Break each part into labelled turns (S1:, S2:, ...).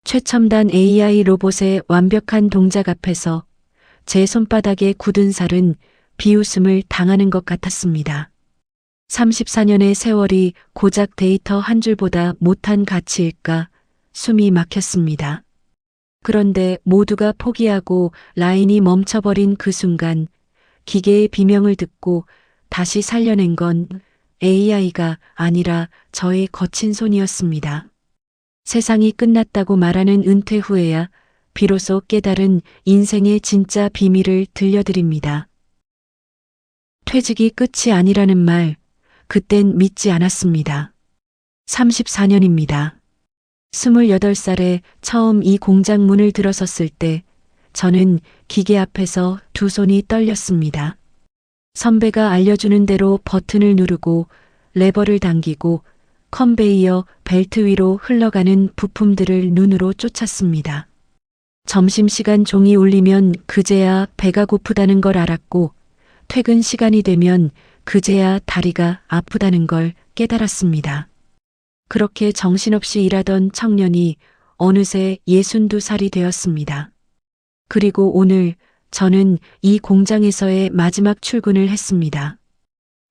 S1: 최첨단 AI 로봇의 완벽한 동작 앞에서 제 손바닥에 굳은 살은 비웃음을 당하는 것 같았습니다. 34년의 세월이 고작 데이터 한 줄보다 못한 가치일까 숨이 막혔습니다. 그런데 모두가 포기하고 라인이 멈춰버린 그 순간 기계의 비명을 듣고 다시 살려낸 건 AI가 아니라 저의 거친 손이었습니다. 세상이 끝났다고 말하는 은퇴 후에야 비로소 깨달은 인생의 진짜 비밀을 들려드립니다. 퇴직이 끝이 아니라는 말, 그땐 믿지 않았습니다. 34년입니다. 28살에 처음 이 공장 문을 들어섰을 때 저는 기계 앞에서 두 손이 떨렸습니다. 선배가 알려주는 대로 버튼을 누르고 레버를 당기고 컨베이어 벨트 위로 흘러가는 부품들을 눈으로 쫓았습니다. 점심시간 종이 울리면 그제야 배가 고프다는 걸 알았고 퇴근 시간이 되면 그제야 다리가 아프다는 걸 깨달았습니다. 그렇게 정신없이 일하던 청년이 어느새 62살이 되었습니다. 그리고 오늘 저는 이 공장에서의 마지막 출근을 했습니다.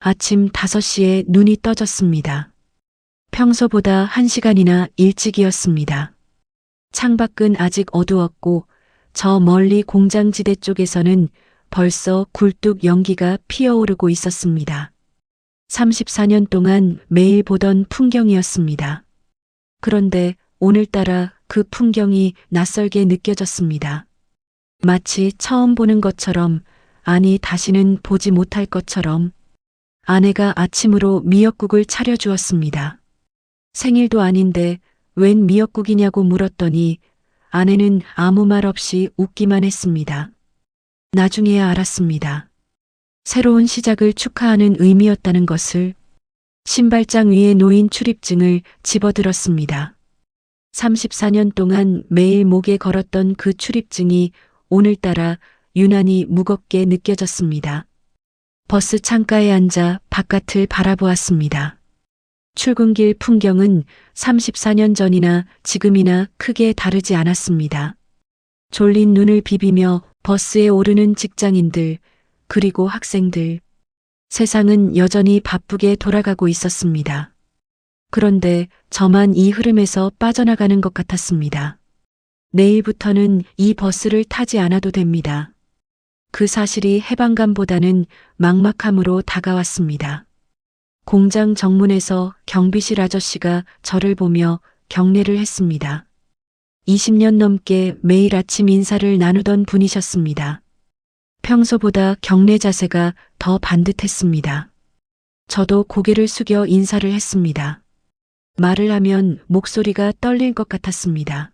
S1: 아침 5시에 눈이 떠졌습니다. 평소보다 1시간이나 일찍이었습니다. 창밖은 아직 어두웠고 저 멀리 공장지대 쪽에서는 벌써 굴뚝 연기가 피어오르고 있었습니다. 34년 동안 매일 보던 풍경이었습니다. 그런데 오늘따라 그 풍경이 낯설게 느껴졌습니다. 마치 처음 보는 것처럼, 아니 다시는 보지 못할 것처럼. 아내가 아침으로 미역국을 차려주었습니다. 생일도 아닌데 웬 미역국이냐고 물었더니 아내는 아무 말 없이 웃기만 했습니다. 나중에야 알았습니다. 새로운 시작을 축하하는 의미였다는 것을. 신발장 위에 놓인 출입증을 집어들었습니다. 34년 동안 매일 목에 걸었던 그 출입증이 오늘따라 유난히 무겁게 느껴졌습니다. 버스 창가에 앉아 바깥을 바라보았습니다. 출근길 풍경은 34년 전이나 지금이나 크게 다르지 않았습니다. 졸린 눈을 비비며 버스에 오르는 직장인들, 그리고 학생들. 세상은 여전히 바쁘게 돌아가고 있었습니다. 그런데 저만 이 흐름에서 빠져나가는 것 같았습니다. 내일부터는 이 버스를 타지 않아도 됩니다. 그 사실이 해방감보다는 막막함으로 다가왔습니다. 공장 정문에서 경비실 아저씨가 저를 보며 경례를 했습니다. 20년 넘게 매일 아침 인사를 나누던 분이셨습니다. 평소보다 경례 자세가 더 반듯했습니다. 저도 고개를 숙여 인사를 했습니다. 말을 하면 목소리가 떨릴 것 같았습니다.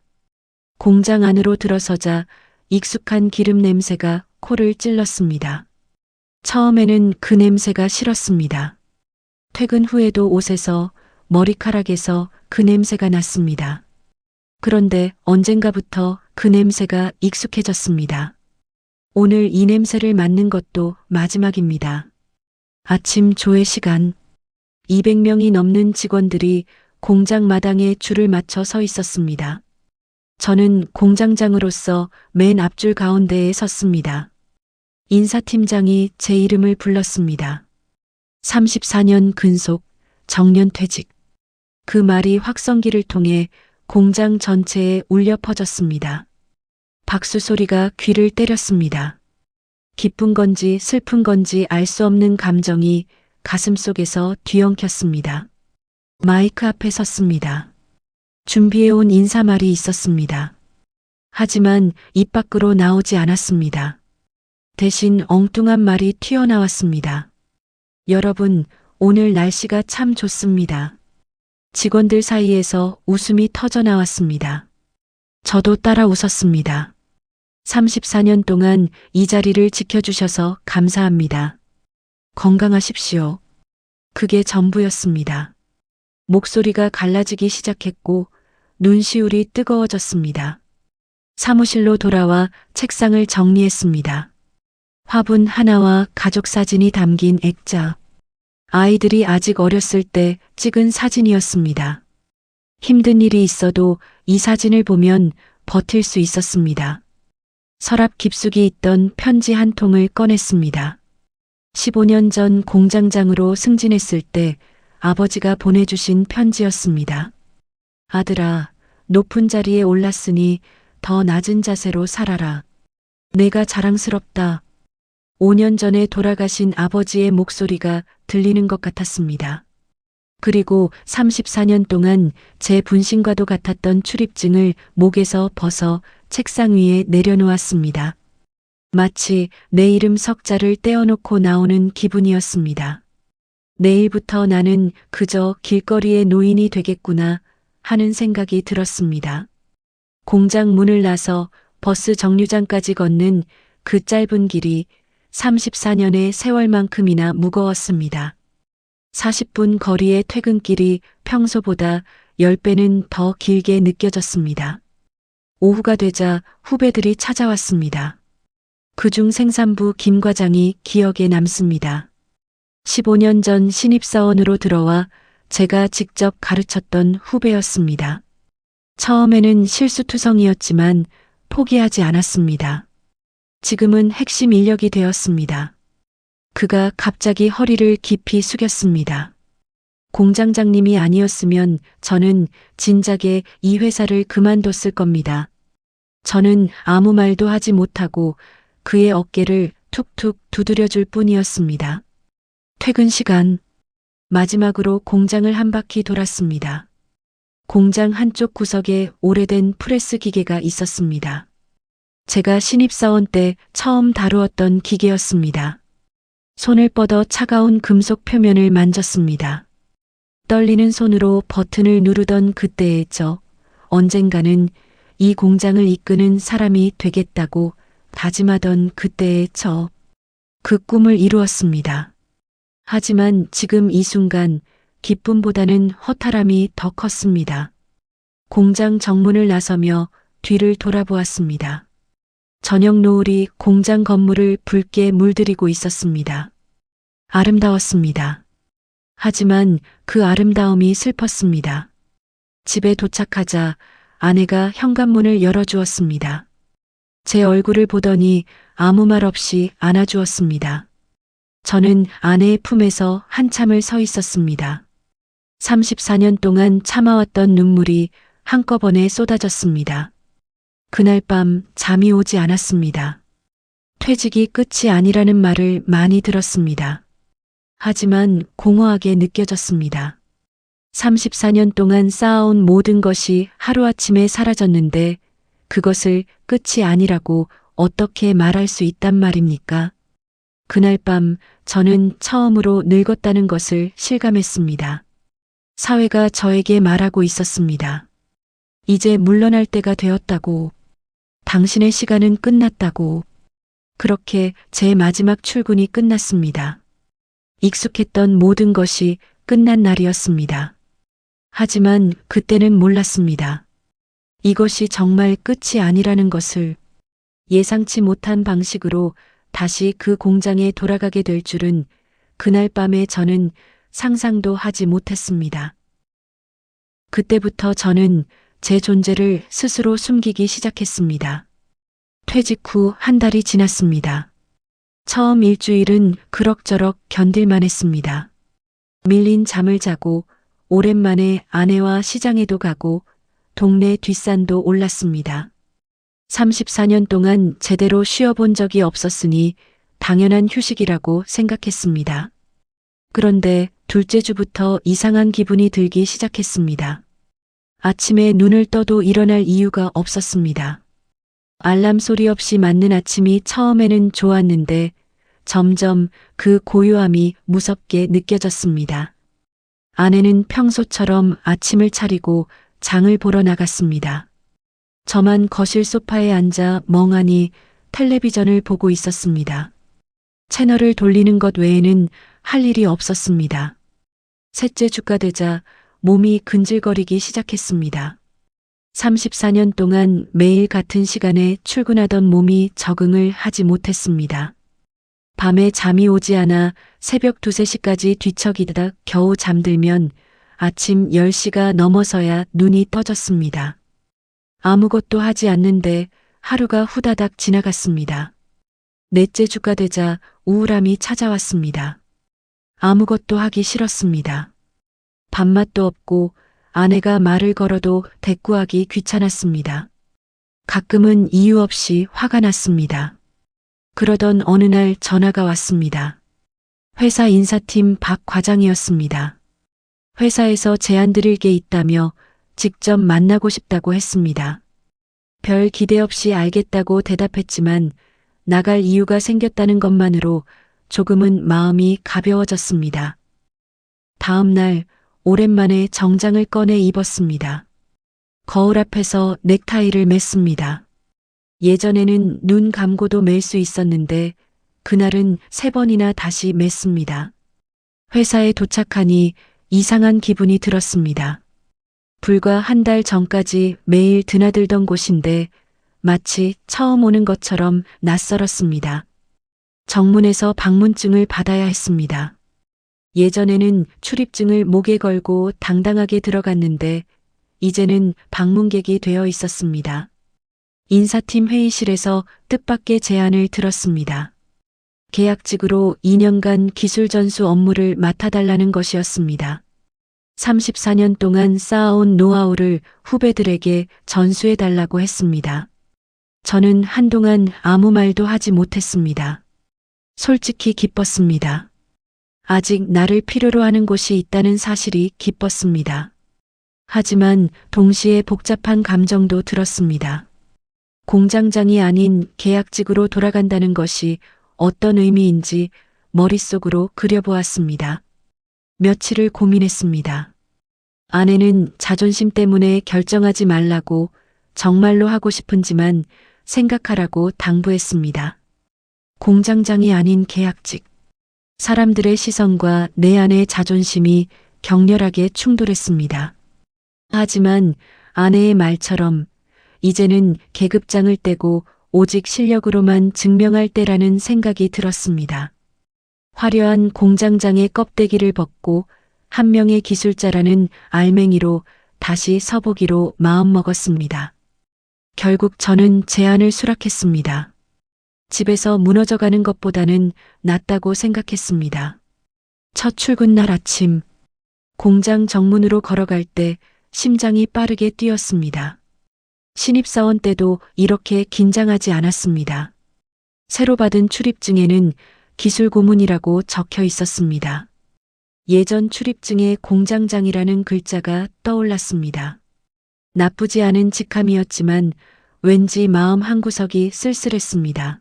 S1: 공장 안으로 들어서자 익숙한 기름 냄새가 코를 찔렀습니다. 처음에는 그 냄새가 싫었습니다. 퇴근 후에도 옷에서, 머리카락에서 그 냄새가 났습니다. 그런데 언젠가부터 그 냄새가 익숙해졌습니다. 오늘 이 냄새를 맡는 것도 마지막입니다. 아침 조회 시간. 200명이 넘는 직원들이 공장 마당에 줄을 맞춰 서 있었습니다. 저는 공장장으로서 맨 앞줄 가운데에 섰습니다. 인사팀장이 제 이름을 불렀습니다. 34년 근속, 정년퇴직. 그 말이 확성기를 통해 공장 전체에 울려 퍼졌습니다. 박수 소리가 귀를 때렸습니다. 기쁜 건지 슬픈 건지 알 수 없는 감정이 가슴 속에서 뒤엉켰습니다. 마이크 앞에 섰습니다. 준비해온 인사말이 있었습니다. 하지만 입 밖으로 나오지 않았습니다. 대신 엉뚱한 말이 튀어나왔습니다. 여러분, 오늘 날씨가 참 좋습니다. 직원들 사이에서 웃음이 터져 나왔습니다. 저도 따라 웃었습니다. 34년 동안 이 자리를 지켜주셔서 감사합니다. 건강하십시오. 그게 전부였습니다. 목소리가 갈라지기 시작했고 눈시울이 뜨거워졌습니다. 사무실로 돌아와 책상을 정리했습니다. 화분 하나와 가족 사진이 담긴 액자. 아이들이 아직 어렸을 때 찍은 사진이었습니다. 힘든 일이 있어도 이 사진을 보면 버틸 수 있었습니다. 서랍 깊숙이 있던 편지 한 통을 꺼냈습니다. 15년 전 공장장으로 승진했을 때 아버지가 보내주신 편지였습니다. 아들아, 높은 자리에 올랐으니 더 낮은 자세로 살아라. 내가 자랑스럽다. 5년 전에 돌아가신 아버지의 목소리가 들리는 것 같았습니다. 그리고 34년 동안 제 분신과도 같았던 출입증을 목에서 벗어 책상 위에 내려놓았습니다. 마치 내 이름 석자를 떼어놓고 나오는 기분이었습니다. 내일부터 나는 그저 길거리의 노인이 되겠구나 하는 생각이 들었습니다. 공장 문을 나서 버스 정류장까지 걷는 그 짧은 길이 34년의 세월만큼이나 무거웠습니다. 40분 거리의 퇴근길이 평소보다 10배는 더 길게 느껴졌습니다. 오후가 되자 후배들이 찾아왔습니다. 그중 생산부 김 과장이 기억에 남습니다. 15년 전 신입사원으로 들어와 제가 직접 가르쳤던 후배였습니다. 처음에는 실수투성이었지만 포기하지 않았습니다. 지금은 핵심 인력이 되었습니다. 그가 갑자기 허리를 깊이 숙였습니다. 공장장님이 아니었으면 저는 진작에 이 회사를 그만뒀을 겁니다. 저는 아무 말도 하지 못하고 그의 어깨를 툭툭 두드려줄 뿐이었습니다. 퇴근 시간, 마지막으로 공장을 한 바퀴 돌았습니다. 공장 한쪽 구석에 오래된 프레스 기계가 있었습니다. 제가 신입사원 때 처음 다루었던 기계였습니다. 손을 뻗어 차가운 금속 표면을 만졌습니다. 떨리는 손으로 버튼을 누르던 그때의 저, 언젠가는 이 공장을 이끄는 사람이 되겠다고 다짐하던 그때의 저, 그 꿈을 이루었습니다. 하지만 지금 이 순간 기쁨보다는 허탈함이 더 컸습니다. 공장 정문을 나서며 뒤를 돌아보았습니다. 저녁 노을이 공장 건물을 붉게 물들이고 있었습니다. 아름다웠습니다. 하지만 그 아름다움이 슬펐습니다. 집에 도착하자 아내가 현관문을 열어주었습니다. 제 얼굴을 보더니 아무 말 없이 안아주었습니다. 저는 아내의 품에서 한참을 서 있었습니다. 34년 동안 참아왔던 눈물이 한꺼번에 쏟아졌습니다. 그날 밤 잠이 오지 않았습니다. 퇴직이 끝이 아니라는 말을 많이 들었습니다. 하지만 공허하게 느껴졌습니다. 34년 동안 쌓아온 모든 것이 하루아침에 사라졌는데 그것을 끝이 아니라고 어떻게 말할 수 있단 말입니까? 그날 밤 저는 처음으로 늙었다는 것을 실감했습니다. 사회가 저에게 말하고 있었습니다. 이제 물러날 때가 되었다고. 당신의 시간은 끝났다고. 그렇게 제 마지막 출근이 끝났습니다. 익숙했던 모든 것이 끝난 날이었습니다. 하지만 그때는 몰랐습니다. 이것이 정말 끝이 아니라는 것을. 예상치 못한 방식으로 다시 그 공장에 돌아가게 될 줄은 그날 밤에 저는 상상도 하지 못했습니다. 그때부터 저는 제 존재를 스스로 숨기기 시작했습니다. 퇴직 후 한 달이 지났습니다. 처음 일주일은 그럭저럭 견딜만 했습니다. 밀린 잠을 자고 오랜만에 아내와 시장에도 가고 동네 뒷산도 올랐습니다. 34년 동안 제대로 쉬어본 적이 없었으니 당연한 휴식이라고 생각했습니다. 그런데 둘째 주부터 이상한 기분이 들기 시작했습니다. 아침에 눈을 떠도 일어날 이유가 없었습니다. 알람 소리 없이 맞는 아침이 처음에는 좋았는데 점점 그 고요함이 무섭게 느껴졌습니다. 아내는 평소처럼 아침을 차리고 장을 보러 나갔습니다. 저만 거실 소파에 앉아 멍하니 텔레비전을 보고 있었습니다. 채널을 돌리는 것 외에는 할 일이 없었습니다. 셋째 주가 되자 몸이 근질거리기 시작했습니다. 34년 동안 매일 같은 시간에 출근하던 몸이 적응을 하지 못했습니다. 밤에 잠이 오지 않아 새벽 2, 3시까지 뒤척이다 겨우 잠들면 아침 10시가 넘어서야 눈이 떠졌습니다. 아무것도 하지 않는데 하루가 후다닥 지나갔습니다. 넷째 주가 되자 우울함이 찾아왔습니다. 아무것도 하기 싫었습니다. 밥맛도 없고 아내가 말을 걸어도 대꾸하기 귀찮았습니다. 가끔은 이유 없이 화가 났습니다. 그러던 어느 날 전화가 왔습니다. 회사 인사팀 박 과장이었습니다. 회사에서 제안 드릴 게 있다며 직접 만나고 싶다고 했습니다. 별 기대 없이 알겠다고 대답했지만 나갈 이유가 생겼다는 것만으로 조금은 마음이 가벼워졌습니다. 다음 날 오랜만에 정장을 꺼내 입었습니다. 거울 앞에서 넥타이를 맸습니다. 예전에는 눈 감고도 맬 수 있었는데 그날은 3번이나 다시 맸습니다. 회사에 도착하니 이상한 기분이 들었습니다. 불과 한 달 전까지 매일 드나들던 곳인데 마치 처음 오는 것처럼 낯설었습니다. 정문에서 방문증을 받아야 했습니다. 예전에는 출입증을 목에 걸고 당당하게 들어갔는데 이제는 방문객이 되어 있었습니다. 인사팀 회의실에서 뜻밖의 제안을 들었습니다. 계약직으로 2년간 기술 전수 업무를 맡아달라는 것이었습니다. 34년 동안 쌓아온 노하우를 후배들에게 전수해달라고 했습니다. 저는 한동안 아무 말도 하지 못했습니다. 솔직히 기뻤습니다. 아직 나를 필요로 하는 곳이 있다는 사실이 기뻤습니다. 하지만 동시에 복잡한 감정도 들었습니다. 공장장이 아닌 계약직으로 돌아간다는 것이 어떤 의미인지 머릿속으로 그려보았습니다. 며칠을 고민했습니다. 아내는 자존심 때문에 결정하지 말라고 정말로 하고 싶은지만 생각하라고 당부했습니다. 공장장이 아닌 계약직. 사람들의 시선과 내 안의 자존심이 격렬하게 충돌했습니다. 하지만 아내의 말처럼 이제는 계급장을 떼고 오직 실력으로만 증명할 때라는 생각이 들었습니다. 화려한 공장장의 껍데기를 벗고 한 명의 기술자라는 알맹이로 다시 서보기로 마음먹었습니다. 결국 저는 제안을 수락했습니다. 집에서 무너져가는 것보다는 낫다고 생각했습니다. 첫 출근 날 아침, 공장 정문으로 걸어갈 때 심장이 빠르게 뛰었습니다. 신입사원 때도 이렇게 긴장하지 않았습니다. 새로 받은 출입증에는 기술 고문이라고 적혀 있었습니다. 예전 출입증에 공장장이라는 글자가 떠올랐습니다. 나쁘지 않은 직함이었지만 왠지 마음 한구석이 쓸쓸했습니다.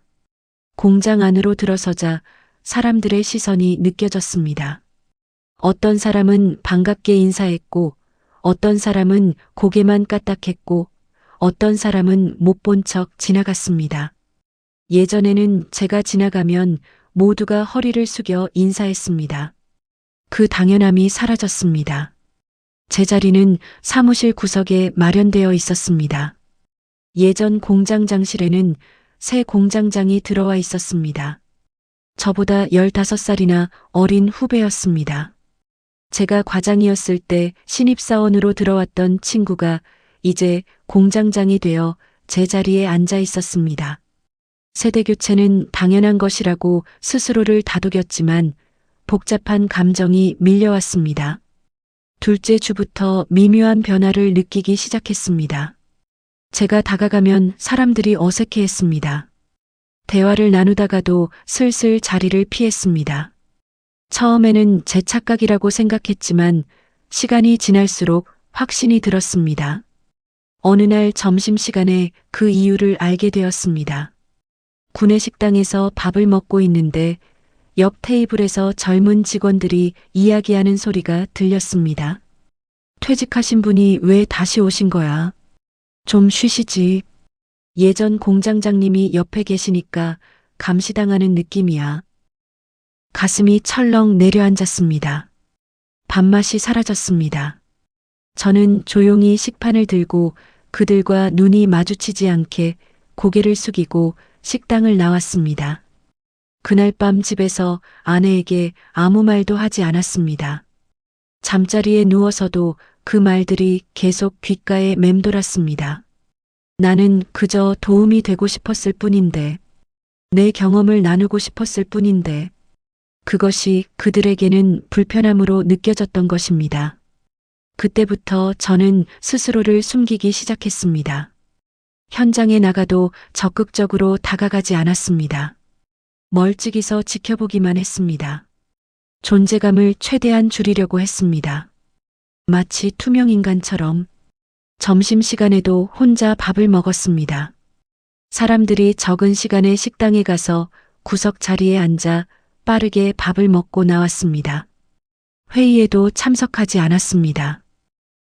S1: 공장 안으로 들어서자 사람들의 시선이 느껴졌습니다. 어떤 사람은 반갑게 인사했고, 어떤 사람은 고개만 까딱했고, 어떤 사람은 못 본 척 지나갔습니다. 예전에는 제가 지나가면 모두가 허리를 숙여 인사했습니다. 그 당연함이 사라졌습니다. 제 자리는 사무실 구석에 마련되어 있었습니다. 예전 공장장실에는 새 공장장이 들어와 있었습니다. 저보다 15살이나 어린 후배였습니다. 제가 과장이었을 때 신입사원으로 들어왔던 친구가 이제 공장장이 되어 제 자리에 앉아 있었습니다. 세대교체는 당연한 것이라고 스스로를 다독였지만 복잡한 감정이 밀려왔습니다. 둘째 주부터 미묘한 변화를 느끼기 시작했습니다. 제가 다가가면 사람들이 어색해했습니다. 대화를 나누다가도 슬슬 자리를 피했습니다. 처음에는 제 착각이라고 생각했지만 시간이 지날수록 확신이 들었습니다. 어느 날 점심시간에 그 이유를 알게 되었습니다. 구내식당에서 밥을 먹고 있는데 옆 테이블에서 젊은 직원들이 이야기하는 소리가 들렸습니다. 퇴직하신 분이 왜 다시 오신 거야? 좀 쉬시지. 예전 공장장님이 옆에 계시니까 감시당하는 느낌이야. 가슴이 철렁 내려앉았습니다. 밥맛이 사라졌습니다. 저는 조용히 식판을 들고 그들과 눈이 마주치지 않게 고개를 숙이고 식당을 나왔습니다. 그날 밤 집에서 아내에게 아무 말도 하지 않았습니다. 잠자리에 누워서도 그 말들이 계속 귓가에 맴돌았습니다. 나는 그저 도움이 되고 싶었을 뿐인데, 내 경험을 나누고 싶었을 뿐인데, 그것이 그들에게는 불편함으로 느껴졌던 것입니다. 그때부터 저는 스스로를 숨기기 시작했습니다. 현장에 나가도 적극적으로 다가가지 않았습니다. 멀찍이서 지켜보기만 했습니다. 존재감을 최대한 줄이려고 했습니다. 마치 투명인간처럼 점심시간에도 혼자 밥을 먹었습니다. 사람들이 적은 시간에 식당에 가서 구석 자리에 앉아 빠르게 밥을 먹고 나왔습니다. 회의에도 참석하지 않았습니다.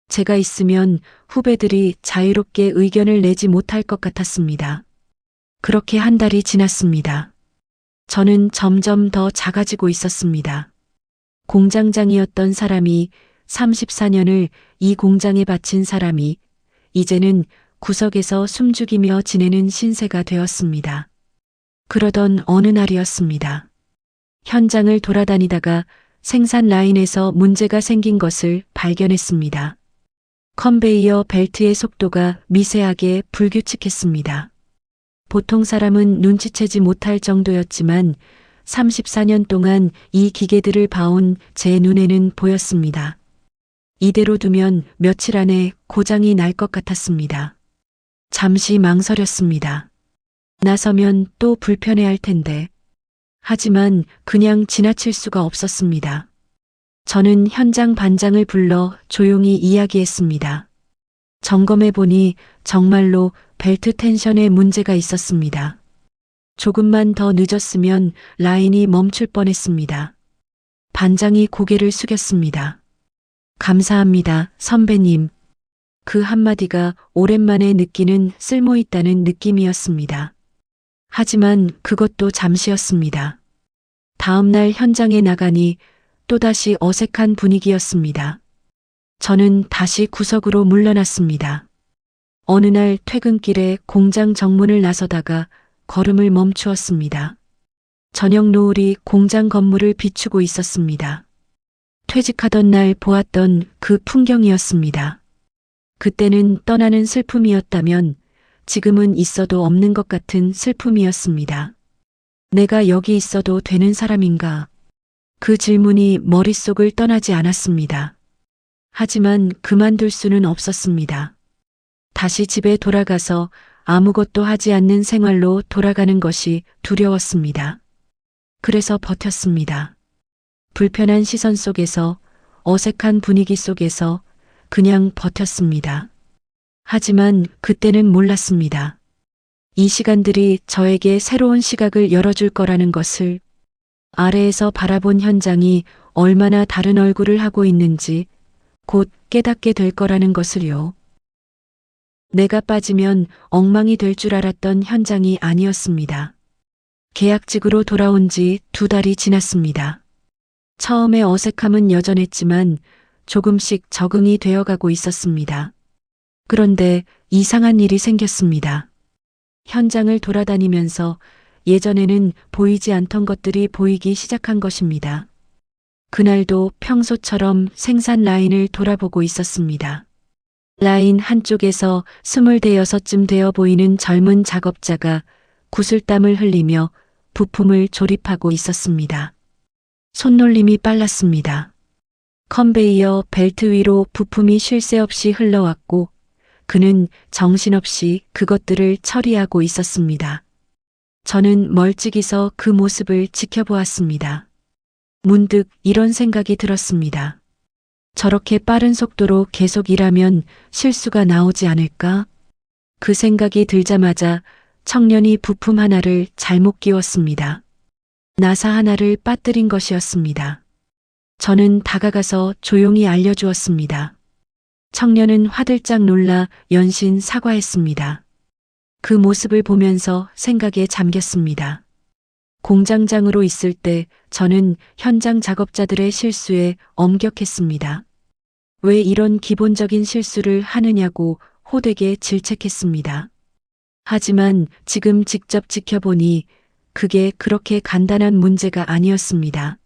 S1: 제가 있으면 후배들이 자유롭게 의견을 내지 못할 것 같았습니다. 그렇게 한 달이 지났습니다. 저는 점점 더 작아지고 있었습니다. 공장장이었던 사람이 34년을 이 공장에 바친 사람이 이제는 구석에서 숨죽이며 지내는 신세가 되었습니다. 그러던 어느 날이었습니다. 현장을 돌아다니다가 생산 라인에서 문제가 생긴 것을 발견했습니다. 컨베이어 벨트의 속도가 미세하게 불규칙했습니다. 보통 사람은 눈치채지 못할 정도였지만 34년 동안 이 기계들을 봐온 제 눈에는 보였습니다. 이대로 두면 며칠 안에 고장이 날 것 같았습니다. 잠시 망설였습니다. 나서면 또 불편해할 텐데. 하지만 그냥 지나칠 수가 없었습니다. 저는 현장 반장을 불러 조용히 이야기했습니다. 점검해보니 정말로 벨트 텐션에 문제가 있었습니다. 조금만 더 늦었으면 라인이 멈출 뻔했습니다. 반장이 고개를 숙였습니다. 감사합니다, 선배님. 그 한마디가 오랜만에 느끼는 쓸모있다는 느낌이었습니다. 하지만 그것도 잠시였습니다. 다음 날 현장에 나가니 또다시 어색한 분위기였습니다. 저는 다시 구석으로 물러났습니다. 어느 날 퇴근길에 공장 정문을 나서다가 걸음을 멈추었습니다. 저녁 노을이 공장 건물을 비추고 있었습니다. 퇴직하던 날 보았던 그 풍경이었습니다. 그때는 떠나는 슬픔이었다면 지금은 있어도 없는 것 같은 슬픔이었습니다. 내가 여기 있어도 되는 사람인가? 그 질문이 머릿속을 떠나지 않았습니다. 하지만 그만둘 수는 없었습니다. 다시 집에 돌아가서 아무것도 하지 않는 생활로 돌아가는 것이 두려웠습니다. 그래서 버텼습니다. 불편한 시선 속에서, 어색한 분위기 속에서 그냥 버텼습니다. 하지만 그때는 몰랐습니다. 이 시간들이 저에게 새로운 시각을 열어줄 거라는 것을, 아래에서 바라본 현장이 얼마나 다른 얼굴을 하고 있는지 곧 깨닫게 될 거라는 것을요. 내가 빠지면 엉망이 될 줄 알았던 현장이 아니었습니다. 계약직으로 돌아온 지 2달이 지났습니다. 처음에 어색함은 여전했지만 조금씩 적응이 되어가고 있었습니다. 그런데 이상한 일이 생겼습니다. 현장을 돌아다니면서 예전에는 보이지 않던 것들이 보이기 시작한 것입니다. 그날도 평소처럼 생산 라인을 돌아보고 있었습니다. 라인 한쪽에서 26쯤 되어 보이는 젊은 작업자가 구슬땀을 흘리며 부품을 조립하고 있었습니다. 손놀림이 빨랐습니다. 컨베이어 벨트 위로 부품이 쉴 새 없이 흘러왔고 그는 정신없이 그것들을 처리하고 있었습니다. 저는 멀찍이서 그 모습을 지켜보았습니다. 문득 이런 생각이 들었습니다. 저렇게 빠른 속도로 계속 일하면 실수가 나오지 않을까? 그 생각이 들자마자 청년이 부품 하나를 잘못 끼웠습니다. 나사 하나를 빠뜨린 것이었습니다. 저는 다가가서 조용히 알려주었습니다. 청년은 화들짝 놀라 연신 사과했습니다. 그 모습을 보면서 생각에 잠겼습니다. 공장장으로 있을 때 저는 현장 작업자들의 실수에 엄격했습니다. 왜 이런 기본적인 실수를 하느냐고 호되게 질책했습니다. 하지만 지금 직접 지켜보니 그게 그렇게 간단한 문제가 아니었습니다.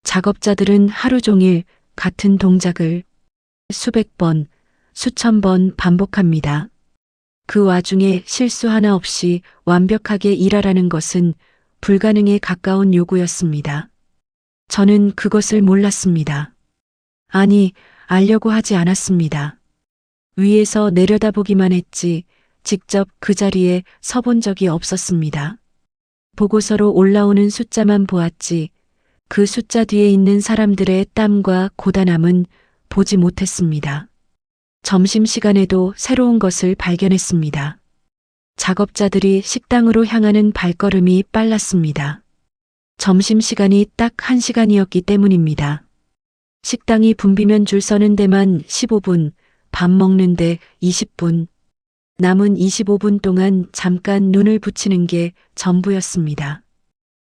S1: 작업자들은 하루 종일 같은 동작을 수백 번, 수천 번 반복합니다. 그 와중에 실수 하나 없이 완벽하게 일하라는 것은 불가능에 가까운 요구였습니다. 저는 그것을 몰랐습니다. 아니, 알려고 하지 않았습니다. 위에서 내려다보기만 했지 직접 그 자리에 서본 적이 없었습니다. 보고서로 올라오는 숫자만 보았지 그 숫자 뒤에 있는 사람들의 땀과 고단함은 보지 못했습니다. 점심시간에도 새로운 것을 발견했습니다. 작업자들이 식당으로 향하는 발걸음이 빨랐습니다. 점심시간이 딱 1시간이었기 때문입니다. 식당이 붐비면 줄 서는 데만 15분, 밥 먹는데 20분, 남은 25분 동안 잠깐 눈을 붙이는 게 전부였습니다.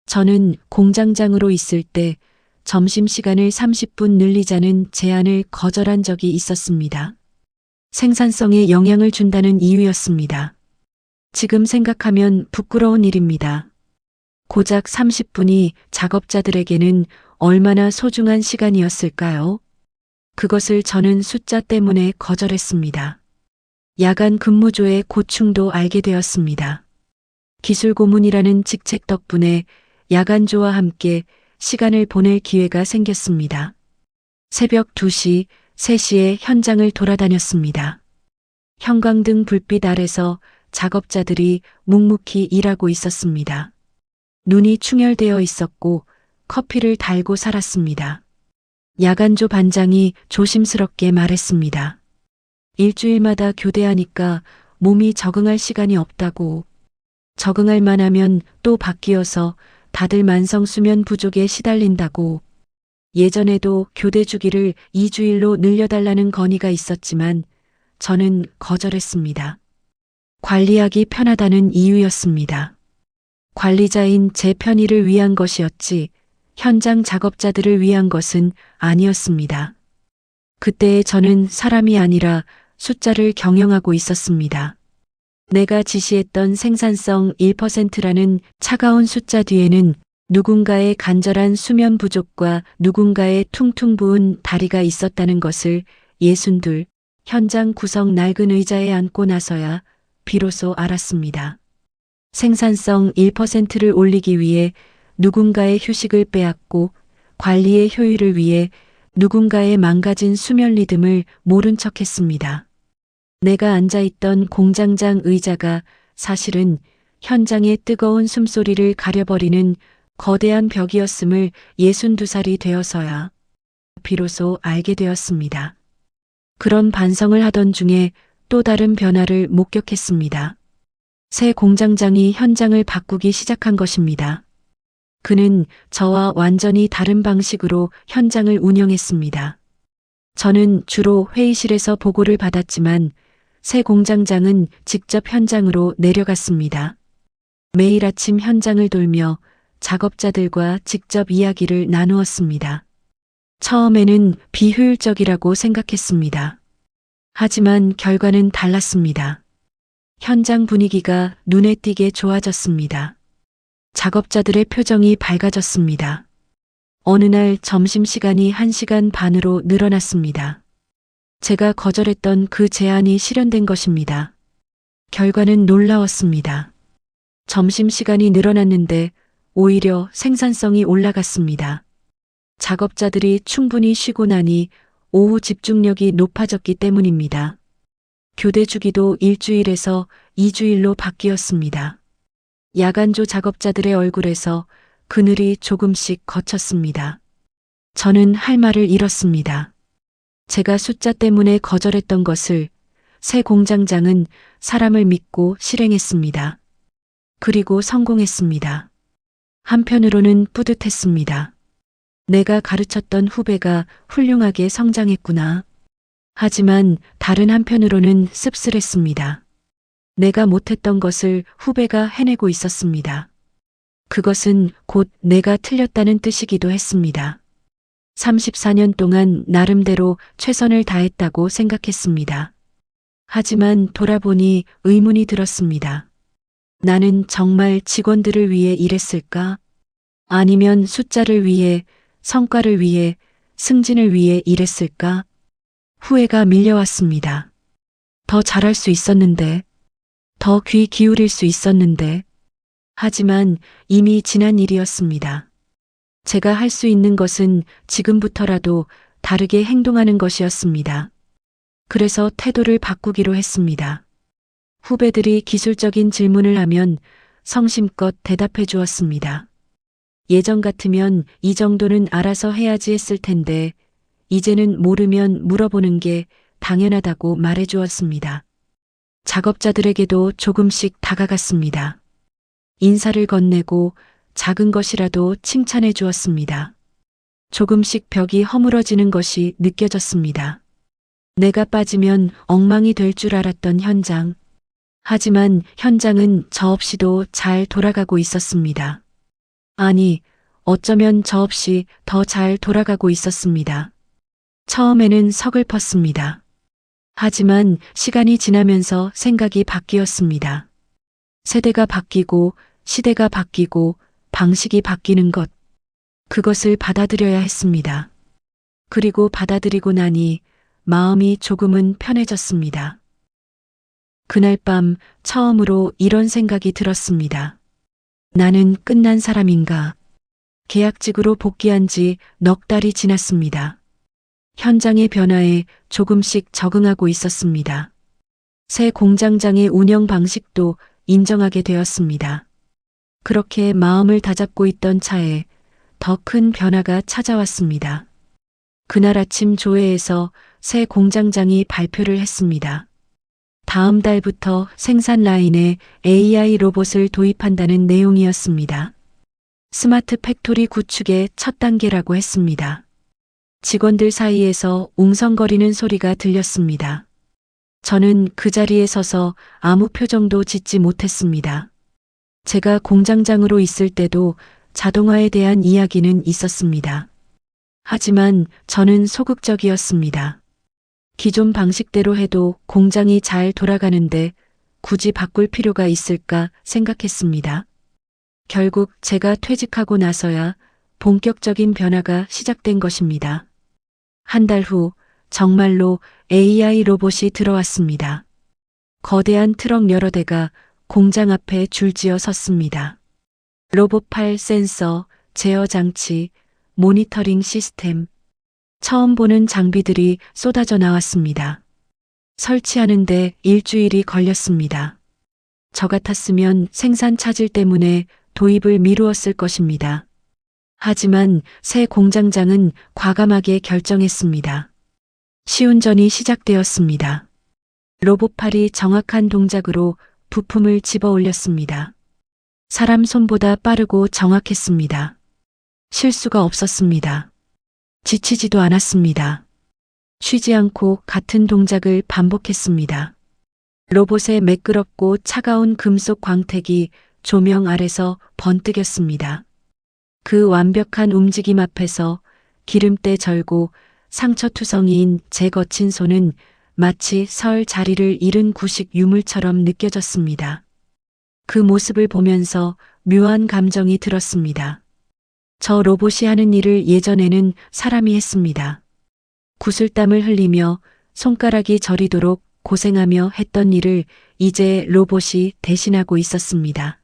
S1: 저는 공장장으로 있을 때 점심시간을 30분 늘리자는 제안을 거절한 적이 있었습니다. 생산성에 영향을 준다는 이유였습니다. 지금 생각하면 부끄러운 일입니다. 고작 30분이 작업자들에게는 얼마나 소중한 시간이었을까요? 그것을 저는 숫자 때문에 거절했습니다. 야간 근무조의 고충도 알게 되었습니다. 기술 고문이라는 직책 덕분에 야간조와 함께 시간을 보낼 기회가 생겼습니다. 새벽 2시, 3시에 현장을 돌아다녔습니다. 형광등 불빛 아래서 작업자들이 묵묵히 일하고 있었습니다. 눈이 충혈되어 있었고 커피를 달고 살았습니다. 야간조 반장이 조심스럽게 말했습니다. 일주일마다 교대하니까 몸이 적응할 시간이 없다고. 적응할 만하면 또 바뀌어서 다들 만성 수면 부족에 시달린다고. 예전에도 교대 주기를 2주일로 늘려달라는 건의가 있었지만 저는 거절했습니다. 관리하기 편하다는 이유였습니다. 관리자인 제 편의를 위한 것이었지 현장 작업자들을 위한 것은 아니었습니다. 그때의 저는 사람이 아니라 숫자를 경영하고 있었습니다. 내가 지시했던 생산성 1%라는 차가운 숫자 뒤에는 누군가의 간절한 수면 부족과 누군가의 퉁퉁 부은 다리가 있었다는 것을 62 현장 구석 낡은 의자에 앉고 나서야 비로소 알았습니다. 생산성 1%를 올리기 위해 누군가의 휴식을 빼앗고 관리의 효율을 위해 누군가의 망가진 수면 리듬을 모른 척했습니다. 내가 앉아있던 공장장 의자가 사실은 현장의 뜨거운 숨소리를 가려버리는 거대한 벽이었음을 62살이 되어서야 비로소 알게 되었습니다. 그런 반성을 하던 중에 또 다른 변화를 목격했습니다. 새 공장장이 현장을 바꾸기 시작한 것입니다. 그는 저와 완전히 다른 방식으로 현장을 운영했습니다. 저는 주로 회의실에서 보고를 받았지만 새 공장장은 직접 현장으로 내려갔습니다. 매일 아침 현장을 돌며 작업자들과 직접 이야기를 나누었습니다. 처음에는 비효율적이라고 생각했습니다. 하지만 결과는 달랐습니다. 현장 분위기가 눈에 띄게 좋아졌습니다. 작업자들의 표정이 밝아졌습니다. 어느 날 점심시간이 1시간 반으로 늘어났습니다. 제가 거절했던 그 제안이 실현된 것입니다. 결과는 놀라웠습니다. 점심시간이 늘어났는데 오히려 생산성이 올라갔습니다. 작업자들이 충분히 쉬고 나니 오후 집중력이 높아졌기 때문입니다. 교대 주기도 일주일에서 2주일로 바뀌었습니다. 야간조 작업자들의 얼굴에서 그늘이 조금씩 걷혔습니다. 저는 할 말을 잃었습니다. 제가 숫자 때문에 거절했던 것을 새 공장장은 사람을 믿고 실행했습니다. 그리고 성공했습니다. 한편으로는 뿌듯했습니다. 내가 가르쳤던 후배가 훌륭하게 성장했구나. 하지만 다른 한편으로는 씁쓸했습니다. 내가 못했던 것을 후배가 해내고 있었습니다. 그것은 곧 내가 틀렸다는 뜻이기도 했습니다. 34년 동안 나름대로 최선을 다했다고 생각했습니다. 하지만 돌아보니 의문이 들었습니다. 나는 정말 직원들을 위해 일했을까? 아니면 숫자를 위해, 성과를 위해, 승진을 위해 일했을까? 후회가 밀려왔습니다. 더 잘할 수 있었는데, 더 귀 기울일 수 있었는데. 하지만 이미 지난 일이었습니다. 제가 할 수 있는 것은 지금부터라도 다르게 행동하는 것이었습니다. 그래서 태도를 바꾸기로 했습니다. 후배들이 기술적인 질문을 하면 성심껏 대답해 주었습니다. 예전 같으면 이 정도는 알아서 해야지 했을 텐데 이제는 모르면 물어보는 게 당연하다고 말해 주었습니다. 작업자들에게도 조금씩 다가갔습니다. 인사를 건네고 작은 것이라도 칭찬해 주었습니다. 조금씩 벽이 허물어지는 것이 느껴졌습니다. 내가 빠지면 엉망이 될 줄 알았던 현장. 하지만 현장은 저 없이도 잘 돌아가고 있었습니다. 아니, 어쩌면 저 없이 더 잘 돌아가고 있었습니다. 처음에는 서글펐습니다. 하지만 시간이 지나면서 생각이 바뀌었습니다. 세대가 바뀌고 시대가 바뀌고 방식이 바뀌는 것. 그것을 받아들여야 했습니다. 그리고 받아들이고 나니 마음이 조금은 편해졌습니다. 그날 밤 처음으로 이런 생각이 들었습니다. 나는 끝난 사람인가? 계약직으로 복귀한 지 넉 달이 지났습니다. 현장의 변화에 조금씩 적응하고 있었습니다. 새 공장장의 운영 방식도 인정하게 되었습니다. 그렇게 마음을 다잡고 있던 차에 더 큰 변화가 찾아왔습니다. 그날 아침 조회에서 새 공장장이 발표를 했습니다. 다음 달부터 생산 라인에 AI 로봇을 도입한다는 내용이었습니다. 스마트 팩토리 구축의 첫 단계라고 했습니다. 직원들 사이에서 웅성거리는 소리가 들렸습니다. 저는 그 자리에 서서 아무 표정도 짓지 못했습니다. 제가 공장장으로 있을 때도 자동화에 대한 이야기는 있었습니다. 하지만 저는 소극적이었습니다. 기존 방식대로 해도 공장이 잘 돌아가는데 굳이 바꿀 필요가 있을까 생각했습니다. 결국 제가 퇴직하고 나서야 본격적인 변화가 시작된 것입니다. 한 달 후 정말로 AI 로봇이 들어왔습니다. 거대한 트럭 여러 대가 공장 앞에 줄지어 섰습니다. 로봇팔 센서, 제어 장치, 모니터링 시스템, 처음 보는 장비들이 쏟아져 나왔습니다. 설치하는데 일주일이 걸렸습니다. 저 같았으면 생산 차질 때문에 도입을 미루었을 것입니다. 하지만 새 공장장은 과감하게 결정했습니다. 시운전이 시작되었습니다. 로봇팔이 정확한 동작으로 부품을 집어 올렸습니다. 사람 손보다 빠르고 정확했습니다. 실수가 없었습니다. 지치지도 않았습니다. 쉬지 않고 같은 동작을 반복했습니다. 로봇의 매끄럽고 차가운 금속 광택이 조명 아래서 번뜩였습니다. 그 완벽한 움직임 앞에서 기름때 절고 상처투성이인 제 거친 손은 마치 설 자리를 잃은 구식 유물처럼 느껴졌습니다. 그 모습을 보면서 묘한 감정이 들었습니다. 저 로봇이 하는 일을 예전에는 사람이 했습니다. 구슬땀을 흘리며 손가락이 저리도록 고생하며 했던 일을 이제 로봇이 대신하고 있었습니다.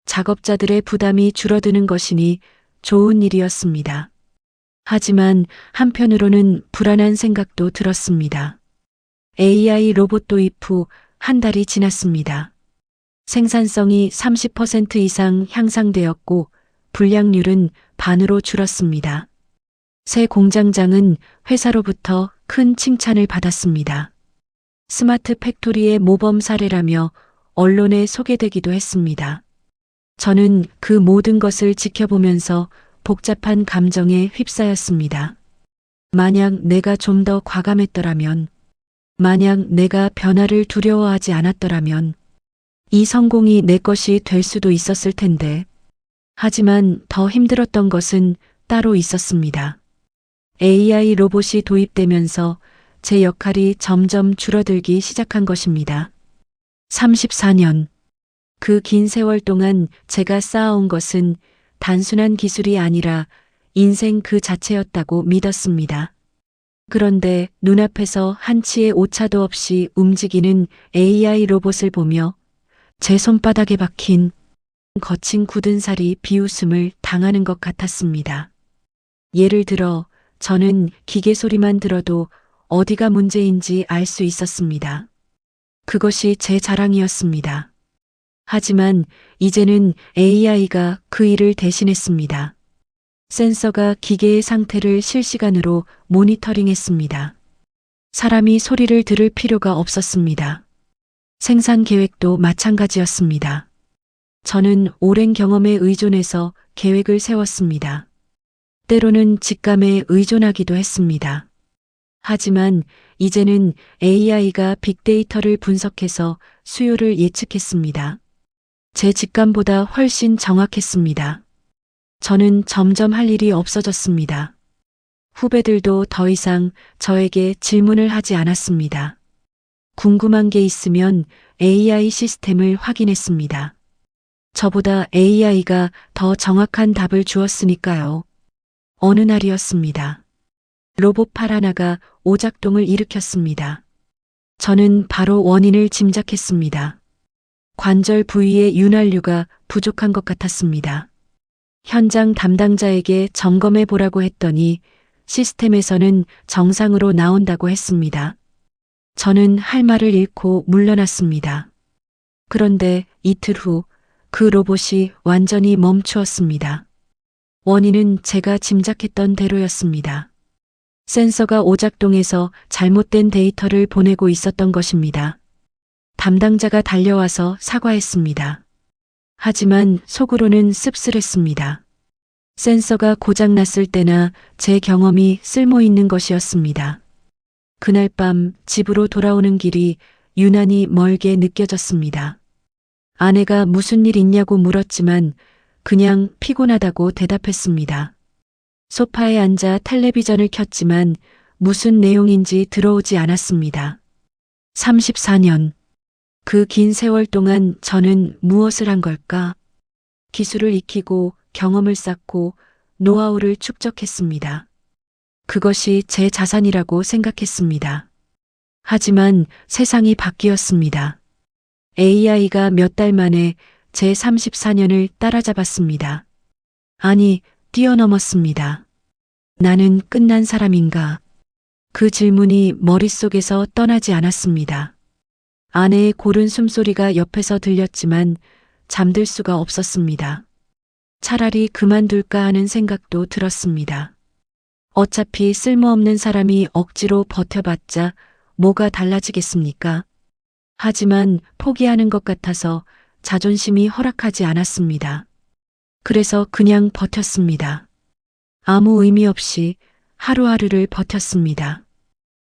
S1: 작업자들의 부담이 줄어드는 것이니 좋은 일이었습니다. 하지만 한편으로는 불안한 생각도 들었습니다. AI 로봇 도입 후 한 달이 지났습니다. 생산성이 30% 이상 향상되었고 불량률은 반으로 줄었습니다. 새 공장장은 회사로부터 큰 칭찬을 받았습니다. 스마트 팩토리의 모범 사례라며 언론에 소개되기도 했습니다. 저는 그 모든 것을 지켜보면서 복잡한 감정에 휩싸였습니다. 만약 내가 좀 더 과감했더라면, 만약 내가 변화를 두려워하지 않았더라면, 이 성공이 내 것이 될 수도 있었을 텐데. 하지만 더 힘들었던 것은 따로 있었습니다. AI 로봇이 도입되면서 제 역할이 점점 줄어들기 시작한 것입니다. 34년. 그 긴 세월 동안 제가 쌓아온 것은 단순한 기술이 아니라 인생 그 자체였다고 믿었습니다. 그런데 눈앞에서 한치의 오차도 없이 움직이는 AI 로봇을 보며 제 손바닥에 박힌 거친 굳은 살이 비웃음을 당하는 것 같았습니다. 예를 들어 저는 기계 소리만 들어도 어디가 문제인지 알 수 있었습니다. 그것이 제 자랑이었습니다. 하지만 이제는 AI가 그 일을 대신했습니다. 센서가 기계의 상태를 실시간으로 모니터링했습니다. 사람이 소리를 들을 필요가 없었습니다. 생산 계획도 마찬가지였습니다. 저는 오랜 경험에 의존해서 계획을 세웠습니다. 때로는 직감에 의존하기도 했습니다. 하지만 이제는 AI가 빅데이터를 분석해서 수요를 예측했습니다. 제 직감보다 훨씬 정확했습니다. 저는 점점 할 일이 없어졌습니다. 후배들도 더 이상 저에게 질문을 하지 않았습니다. 궁금한 게 있으면 AI 시스템을 확인했습니다. 저보다 AI가 더 정확한 답을 주었으니까요. 어느 날이었습니다. 로봇 팔 하나가 오작동을 일으켰습니다. 저는 바로 원인을 짐작했습니다. 관절 부위의 윤활유가 부족한 것 같았습니다. 현장 담당자에게 점검해 보라고 했더니 시스템에서는 정상으로 나온다고 했습니다. 저는 할 말을 잃고 물러났습니다. 그런데 이틀 후 그 로봇이 완전히 멈추었습니다. 원인은 제가 짐작했던 대로였습니다. 센서가 오작동해서 잘못된 데이터를 보내고 있었던 것입니다. 담당자가 달려와서 사과했습니다. 하지만 속으로는 씁쓸했습니다. 센서가 고장났을 때나 제 경험이 쓸모 있는 것이었습니다. 그날 밤 집으로 돌아오는 길이 유난히 멀게 느껴졌습니다. 아내가 무슨 일 있냐고 물었지만 그냥 피곤하다고 대답했습니다. 소파에 앉아 텔레비전을 켰지만 무슨 내용인지 들어오지 않았습니다. 34년. 그 긴 세월 동안 저는 무엇을 한 걸까? 기술을 익히고 경험을 쌓고 노하우를 축적했습니다. 그것이 제 자산이라고 생각했습니다. 하지만 세상이 바뀌었습니다. AI가 몇 달 만에 제 34년을 따라잡았습니다. 아니, 뛰어넘었습니다. 나는 끝난 사람인가? 그 질문이 머릿속에서 떠나지 않았습니다. 아내의 고른 숨소리가 옆에서 들렸지만 잠들 수가 없었습니다. 차라리 그만둘까 하는 생각도 들었습니다. 어차피 쓸모없는 사람이 억지로 버텨봤자 뭐가 달라지겠습니까? 하지만 포기하는 것 같아서 자존심이 허락하지 않았습니다. 그래서 그냥 버텼습니다. 아무 의미 없이 하루하루를 버텼습니다.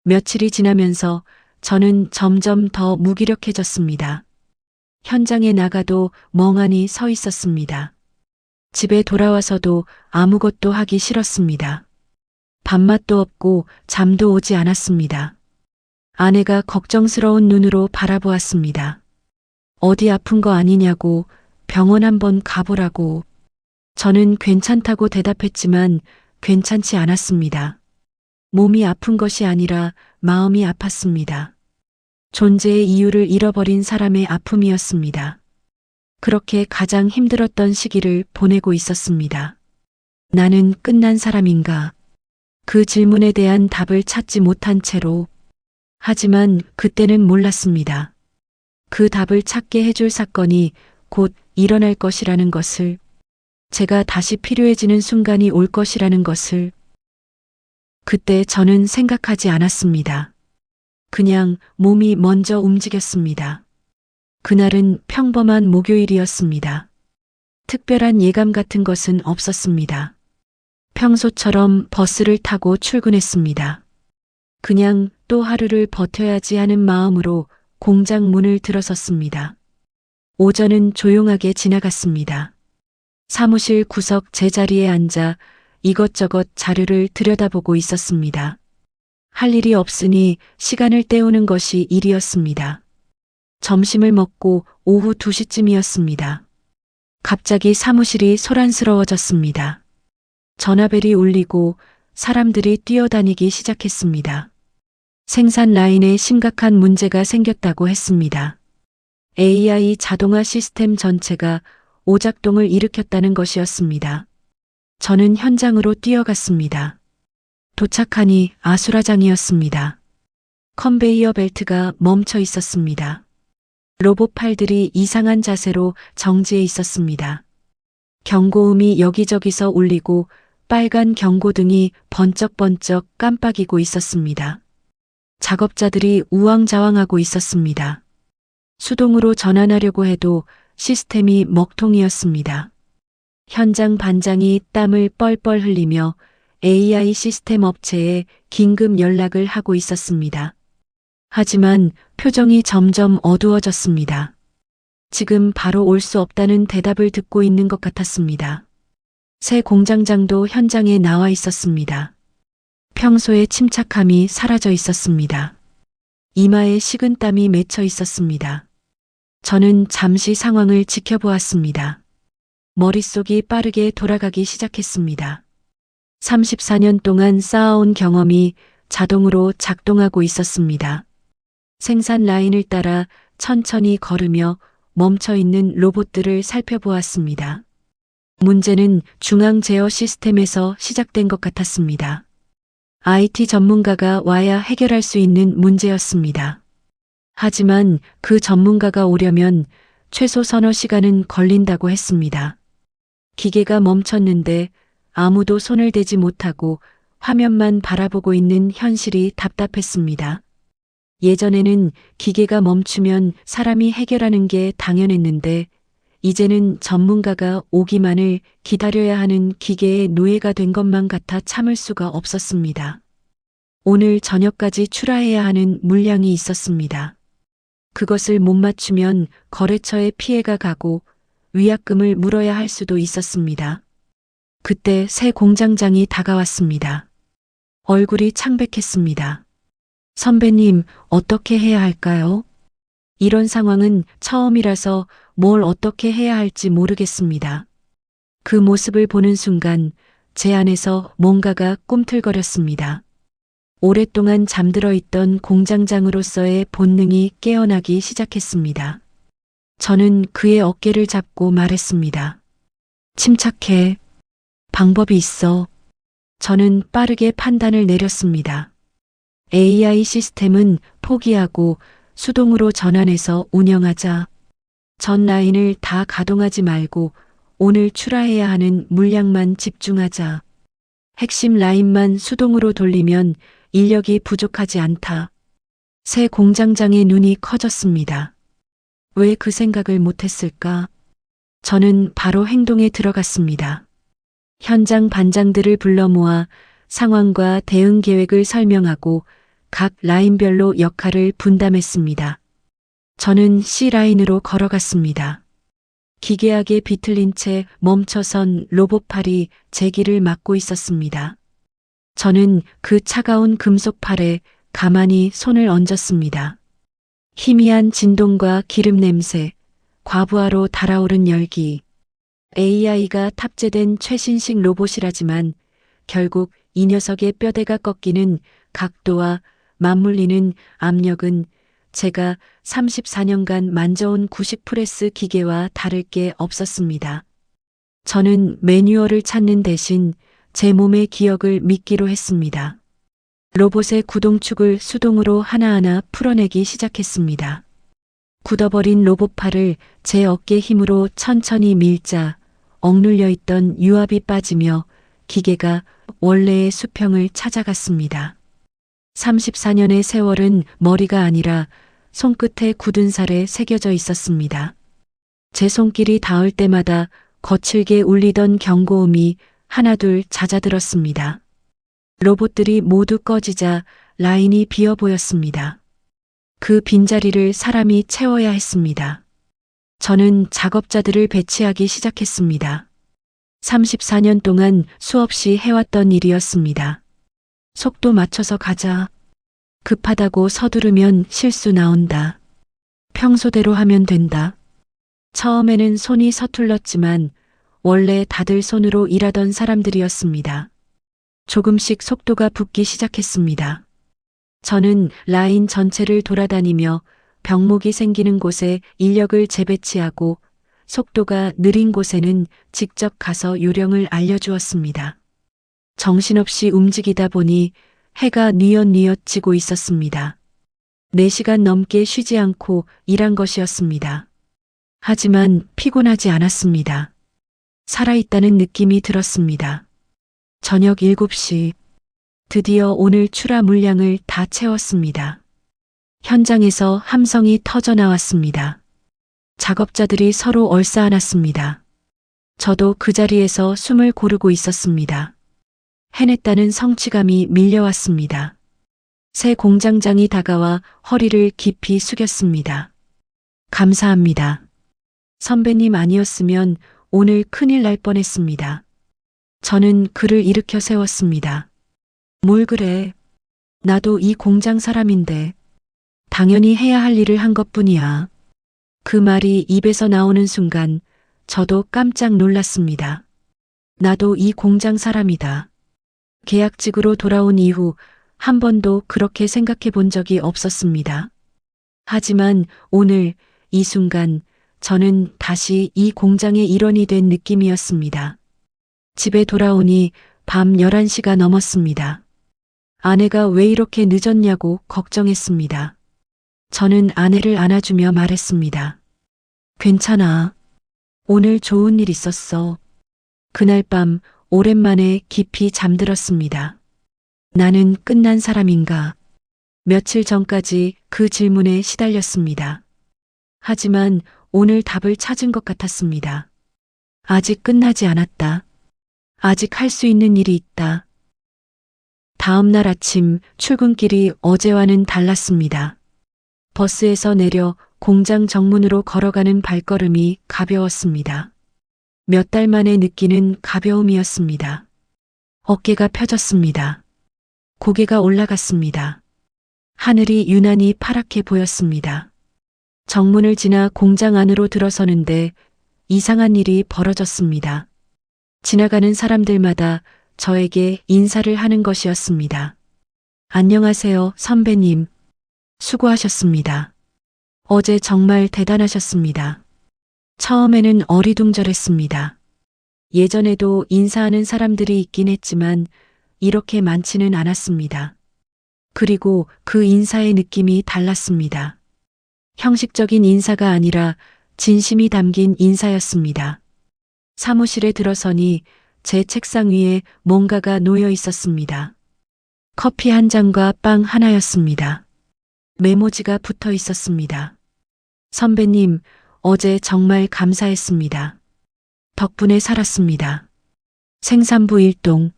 S1: 며칠이 지나면서 저는 점점 더 무기력해졌습니다. 현장에 나가도 멍하니 서 있었습니다. 집에 돌아와서도 아무것도 하기 싫었습니다. 밥맛도 없고 잠도 오지 않았습니다. 아내가 걱정스러운 눈으로 바라보았습니다. 어디 아픈 거 아니냐고, 병원 한번 가보라고. 저는 괜찮다고 대답했지만 괜찮지 않았습니다. 몸이 아픈 것이 아니라 마음이 아팠습니다. 존재의 이유를 잃어버린 사람의 아픔이었습니다. 그렇게 가장 힘들었던 시기를 보내고 있었습니다. 나는 끝난 사람인가? 그 질문에 대한 답을 찾지 못한 채로. 하지만 그때는 몰랐습니다. 그 답을 찾게 해줄 사건이 곧 일어날 것이라는 것을, 제가 다시 필요해지는 순간이 올 것이라는 것을. 그때 저는 생각하지 않았습니다. 그냥 몸이 먼저 움직였습니다. 그날은 평범한 목요일이었습니다. 특별한 예감 같은 것은 없었습니다. 평소처럼 버스를 타고 출근했습니다. 그냥 또 하루를 버텨야지 하는 마음으로 공장 문을 들어섰습니다. 오전은 조용하게 지나갔습니다. 사무실 구석 제자리에 앉아 이것저것 자료를 들여다보고 있었습니다. 할 일이 없으니 시간을 때우는 것이 일이었습니다. 점심을 먹고 오후 2시쯤이었습니다. 갑자기 사무실이 소란스러워졌습니다. 전화벨이 울리고 사람들이 뛰어다니기 시작했습니다. 생산 라인에 심각한 문제가 생겼다고 했습니다. AI 자동화 시스템 전체가 오작동을 일으켰다는 것이었습니다. 저는 현장으로 뛰어갔습니다. 도착하니 아수라장이었습니다. 컨베이어 벨트가 멈춰 있었습니다. 로봇 팔들이 이상한 자세로 정지해 있었습니다. 경고음이 여기저기서 울리고 빨간 경고등이 번쩍번쩍 깜빡이고 있었습니다. 작업자들이 우왕좌왕하고 있었습니다. 수동으로 전환하려고 해도 시스템이 먹통이었습니다. 현장 반장이 땀을 뻘뻘 흘리며 AI 시스템 업체에 긴급 연락을 하고 있었습니다. 하지만 표정이 점점 어두워졌습니다. 지금 바로 올 수 없다는 대답을 듣고 있는 것 같았습니다. 새 공장장도 현장에 나와 있었습니다. 평소의 침착함이 사라져 있었습니다. 이마에 식은땀이 맺혀 있었습니다. 저는 잠시 상황을 지켜보았습니다. 머릿속이 빠르게 돌아가기 시작했습니다. 34년 동안 쌓아온 경험이 자동으로 작동하고 있었습니다. 생산 라인을 따라 천천히 걸으며 멈춰 있는 로봇들을 살펴보았습니다. 문제는 중앙 제어 시스템에서 시작된 것 같았습니다. IT 전문가가 와야 해결할 수 있는 문제였습니다. 하지만 그 전문가가 오려면 최소 서너 시간은 걸린다고 했습니다. 기계가 멈췄는데 아무도 손을 대지 못하고 화면만 바라보고 있는 현실이 답답했습니다. 예전에는 기계가 멈추면 사람이 해결하는 게 당연했는데 이제는 전문가가 오기만을 기다려야 하는 기계의 노예가 된 것만 같아 참을 수가 없었습니다. 오늘 저녁까지 출하해야 하는 물량이 있었습니다. 그것을 못 맞추면 거래처에 피해가 가고 위약금을 물어야 할 수도 있었습니다. 그때 새 공장장이 다가왔습니다. 얼굴이 창백했습니다. 선배님, 어떻게 해야 할까요? 이런 상황은 처음이라서 뭘 어떻게 해야 할지 모르겠습니다. 그 모습을 보는 순간 제 안에서 뭔가가 꿈틀거렸습니다. 오랫동안 잠들어 있던 공장장으로서의 본능이 깨어나기 시작했습니다. 저는 그의 어깨를 잡고 말했습니다. 침착해. 방법이 있어. 저는 빠르게 판단을 내렸습니다. AI 시스템은 포기하고 수동으로 전환해서 운영하자. 전 라인을 다 가동하지 말고 오늘 출하해야 하는 물량만 집중하자. 핵심 라인만 수동으로 돌리면 인력이 부족하지 않다. 새 공장장의 눈이 커졌습니다. 왜 그 생각을 못했을까? 저는 바로 행동에 들어갔습니다. 현장 반장들을 불러 모아 상황과 대응 계획을 설명하고 각 라인별로 역할을 분담했습니다. 저는 C라인으로 걸어갔습니다. 기괴하게 비틀린 채 멈춰선 로봇팔이 제 길을 막고 있었습니다. 저는 그 차가운 금속 팔에 가만히 손을 얹었습니다. 희미한 진동과 기름 냄새, 과부하로 달아오른 열기. AI가 탑재된 최신식 로봇이라지만 결국 이 녀석의 뼈대가 꺾이는 각도와 맞물리는 압력은 제가 34년간 만져온 90프레스 기계와 다를 게 없었습니다. 저는 매뉴얼을 찾는 대신 제 몸의 기억을 믿기로 했습니다. 로봇의 구동축을 수동으로 하나하나 풀어내기 시작했습니다. 굳어버린 로봇팔을 제 어깨 힘으로 천천히 밀자 억눌려 있던 유압이 빠지며 기계가 원래의 수평을 찾아갔습니다. 34년의 세월은 머리가 아니라 손끝에 굳은 살에 새겨져 있었습니다. 제 손길이 닿을 때마다 거칠게 울리던 경고음이 하나둘 잦아들었습니다. 로봇들이 모두 꺼지자 라인이 비어 보였습니다. 그 빈자리를 사람이 채워야 했습니다. 저는 작업자들을 배치하기 시작했습니다. 34년 동안 수없이 해왔던 일이었습니다. 속도 맞춰서 가자. 급하다고 서두르면 실수 나온다. 평소대로 하면 된다. 처음에는 손이 서툴렀지만 원래 다들 손으로 일하던 사람들이었습니다. 조금씩 속도가 붙기 시작했습니다. 저는 라인 전체를 돌아다니며 병목이 생기는 곳에 인력을 재배치하고 속도가 느린 곳에는 직접 가서 요령을 알려주었습니다. 정신없이 움직이다 보니 해가 뉘엿뉘엿 지고 있었습니다. 4시간 넘게 쉬지 않고 일한 것이었습니다. 하지만 피곤하지 않았습니다. 살아있다는 느낌이 들었습니다. 저녁 7시. 드디어 오늘 출하 물량을 다 채웠습니다. 현장에서 함성이 터져 나왔습니다. 작업자들이 서로 얼싸안았습니다. 저도 그 자리에서 숨을 고르고 있었습니다. 해냈다는 성취감이 밀려왔습니다. 새 공장장이 다가와 허리를 깊이 숙였습니다. 감사합니다. 선배님 아니었으면 오늘 큰일 날 뻔했습니다. 저는 그를 일으켜 세웠습니다. 뭘 그래? 나도 이 공장 사람인데 당연히 해야 할 일을 한 것뿐이야. 그 말이 입에서 나오는 순간 저도 깜짝 놀랐습니다. 나도 이 공장 사람이다. 계약직으로 돌아온 이후 한 번도 그렇게 생각해 본 적이 없었습니다. 하지만 오늘 이 순간 저는 다시 이 공장의 일원이 된 느낌이었습니다. 집에 돌아오니 밤 11시가 넘었습니다. 아내가 왜 이렇게 늦었냐고 걱정했습니다. 저는 아내를 안아주며 말했습니다. 괜찮아. 오늘 좋은 일 있었어. 그날 밤 오랜만에 깊이 잠들었습니다. 나는 끝난 사람인가? 며칠 전까지 그 질문에 시달렸습니다. 하지만 오늘 답을 찾은 것 같았습니다. 아직 끝나지 않았다. 아직 할 수 있는 일이 있다. 다음 날 아침 출근길이 어제와는 달랐습니다. 버스에서 내려 공장 정문으로 걸어가는 발걸음이 가벼웠습니다. 몇 달 만에 느끼는 가벼움이었습니다. 어깨가 펴졌습니다. 고개가 올라갔습니다. 하늘이 유난히 파랗게 보였습니다. 정문을 지나 공장 안으로 들어서는데 이상한 일이 벌어졌습니다. 지나가는 사람들마다 저에게 인사를 하는 것이었습니다. 안녕하세요, 선배님. 수고하셨습니다. 어제 정말 대단하셨습니다. 처음에는 어리둥절했습니다. 예전에도 인사하는 사람들이 있긴 했지만 이렇게 많지는 않았습니다. 그리고 그 인사의 느낌이 달랐습니다. 형식적인 인사가 아니라 진심이 담긴 인사였습니다. 사무실에 들어서니 제 책상 위에 뭔가가 놓여 있었습니다. 커피 한 잔과 빵 하나였습니다. 메모지가 붙어 있었습니다. 선배님, 어제 정말 감사했습니다. 덕분에 살았습니다. 생산부 일동.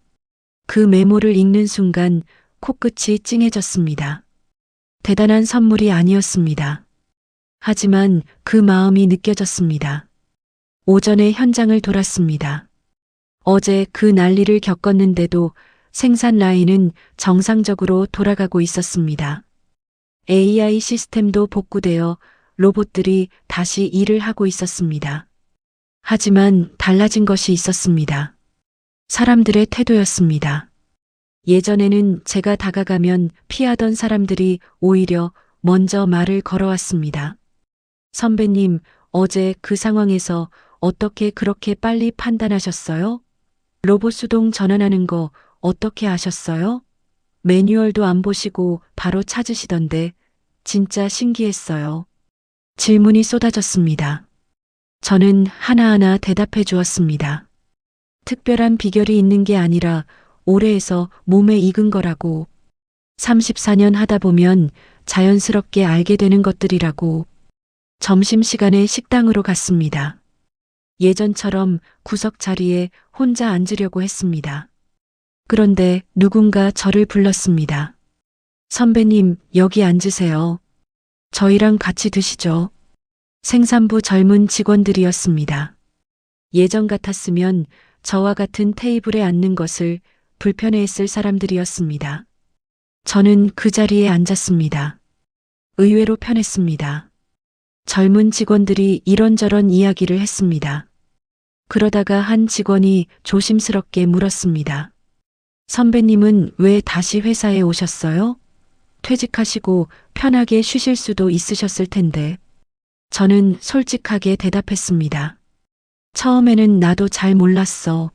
S1: 그 메모를 읽는 순간 코끝이 찡해졌습니다. 대단한 선물이 아니었습니다. 하지만 그 마음이 느껴졌습니다. 오전에 현장을 돌았습니다. 어제 그 난리를 겪었는데도 생산 라인은 정상적으로 돌아가고 있었습니다. AI 시스템도 복구되어 로봇들이 다시 일을 하고 있었습니다. 하지만 달라진 것이 있었습니다. 사람들의 태도였습니다. 예전에는 제가 다가가면 피하던 사람들이 오히려 먼저 말을 걸어왔습니다. 선배님, 어제 그 상황에서 어떻게 그렇게 빨리 판단하셨어요? 로봇 수동 전환하는 거 어떻게 아셨어요? 매뉴얼도 안 보시고 바로 찾으시던데 진짜 신기했어요. 질문이 쏟아졌습니다. 저는 하나하나 대답해 주었습니다. 특별한 비결이 있는 게 아니라 오래 해서 몸에 익은 거라고. 34년 하다 보면 자연스럽게 알게 되는 것들이라고. 점심시간에 식당으로 갔습니다. 예전처럼 구석 자리에 혼자 앉으려고 했습니다. 그런데 누군가 저를 불렀습니다. 선배님, 여기 앉으세요. 저희랑 같이 드시죠. 생산부 젊은 직원들이었습니다. 예전 같았으면 저와 같은 테이블에 앉는 것을 불편해했을 사람들이었습니다. 저는 그 자리에 앉았습니다. 의외로 편했습니다. 젊은 직원들이 이런저런 이야기를 했습니다. 그러다가 한 직원이 조심스럽게 물었습니다. 선배님은 왜 다시 회사에 오셨어요? 퇴직하시고 편하게 쉬실 수도 있으셨을 텐데. 저는 솔직하게 대답했습니다. 처음에는 나도 잘 몰랐어.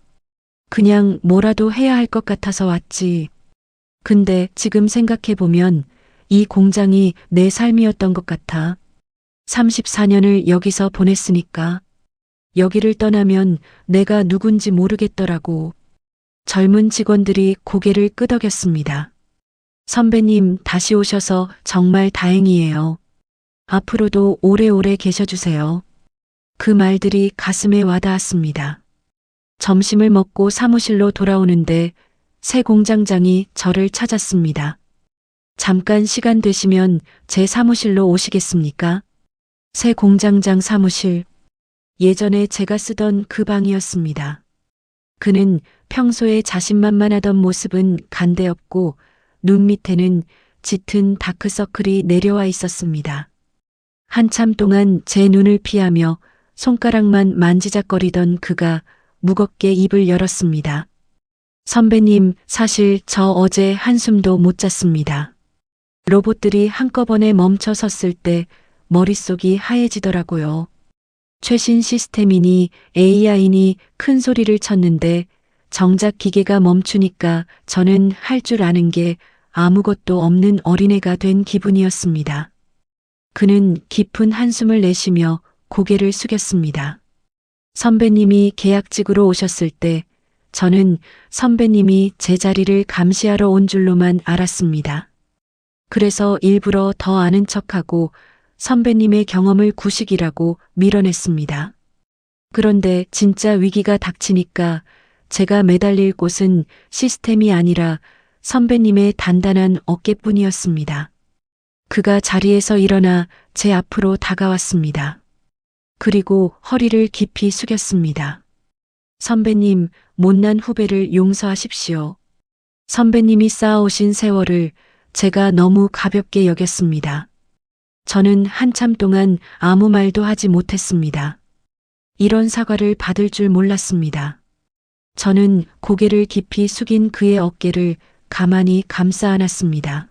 S1: 그냥 뭐라도 해야 할 것 같아서 왔지. 근데 지금 생각해보면 이 공장이 내 삶이었던 것 같아. 34년을 여기서 보냈으니까. 여기를 떠나면 내가 누군지 모르겠더라고. 젊은 직원들이 고개를 끄덕였습니다. 선배님 다시 오셔서 정말 다행이에요. 앞으로도 오래오래 계셔주세요. 그 말들이 가슴에 와닿았습니다. 점심을 먹고 사무실로 돌아오는데 새 공장장이 저를 찾았습니다. 잠깐 시간 되시면 제 사무실로 오시겠습니까? 새 공장장 사무실. 예전에 제가 쓰던 그 방이었습니다. 그는 평소에 자신만만하던 모습은 간데없고 눈 밑에는 짙은 다크서클이 내려와 있었습니다. 한참 동안 제 눈을 피하며 손가락만 만지작거리던 그가 무겁게 입을 열었습니다. 선배님, 사실 저 어제 한숨도 못 잤습니다. 로봇들이 한꺼번에 멈춰 섰을 때 머릿속이 하얘지더라고요. 최신 시스템이니 AI니 큰 소리를 쳤는데 정작 기계가 멈추니까 저는 할 줄 아는 게 아무것도 없는 어린애가 된 기분이었습니다. 그는 깊은 한숨을 내쉬며 고개를 숙였습니다. 선배님이 계약직으로 오셨을 때 저는 선배님이 제 자리를 감시하러 온 줄로만 알았습니다. 그래서 일부러 더 아는 척하고 선배님의 경험을 구식이라고 밀어냈습니다. 그런데 진짜 위기가 닥치니까 제가 매달릴 곳은 시스템이 아니라 선배님의 단단한 어깨뿐이었습니다. 그가 자리에서 일어나 제 앞으로 다가왔습니다. 그리고 허리를 깊이 숙였습니다. 선배님, 못난 후배를 용서하십시오. 선배님이 쌓아오신 세월을 제가 너무 가볍게 여겼습니다. 저는 한참 동안 아무 말도 하지 못했습니다. 이런 사과를 받을 줄 몰랐습니다. 저는 고개를 깊이 숙인 그의 어깨를 가만히 감싸 안았습니다.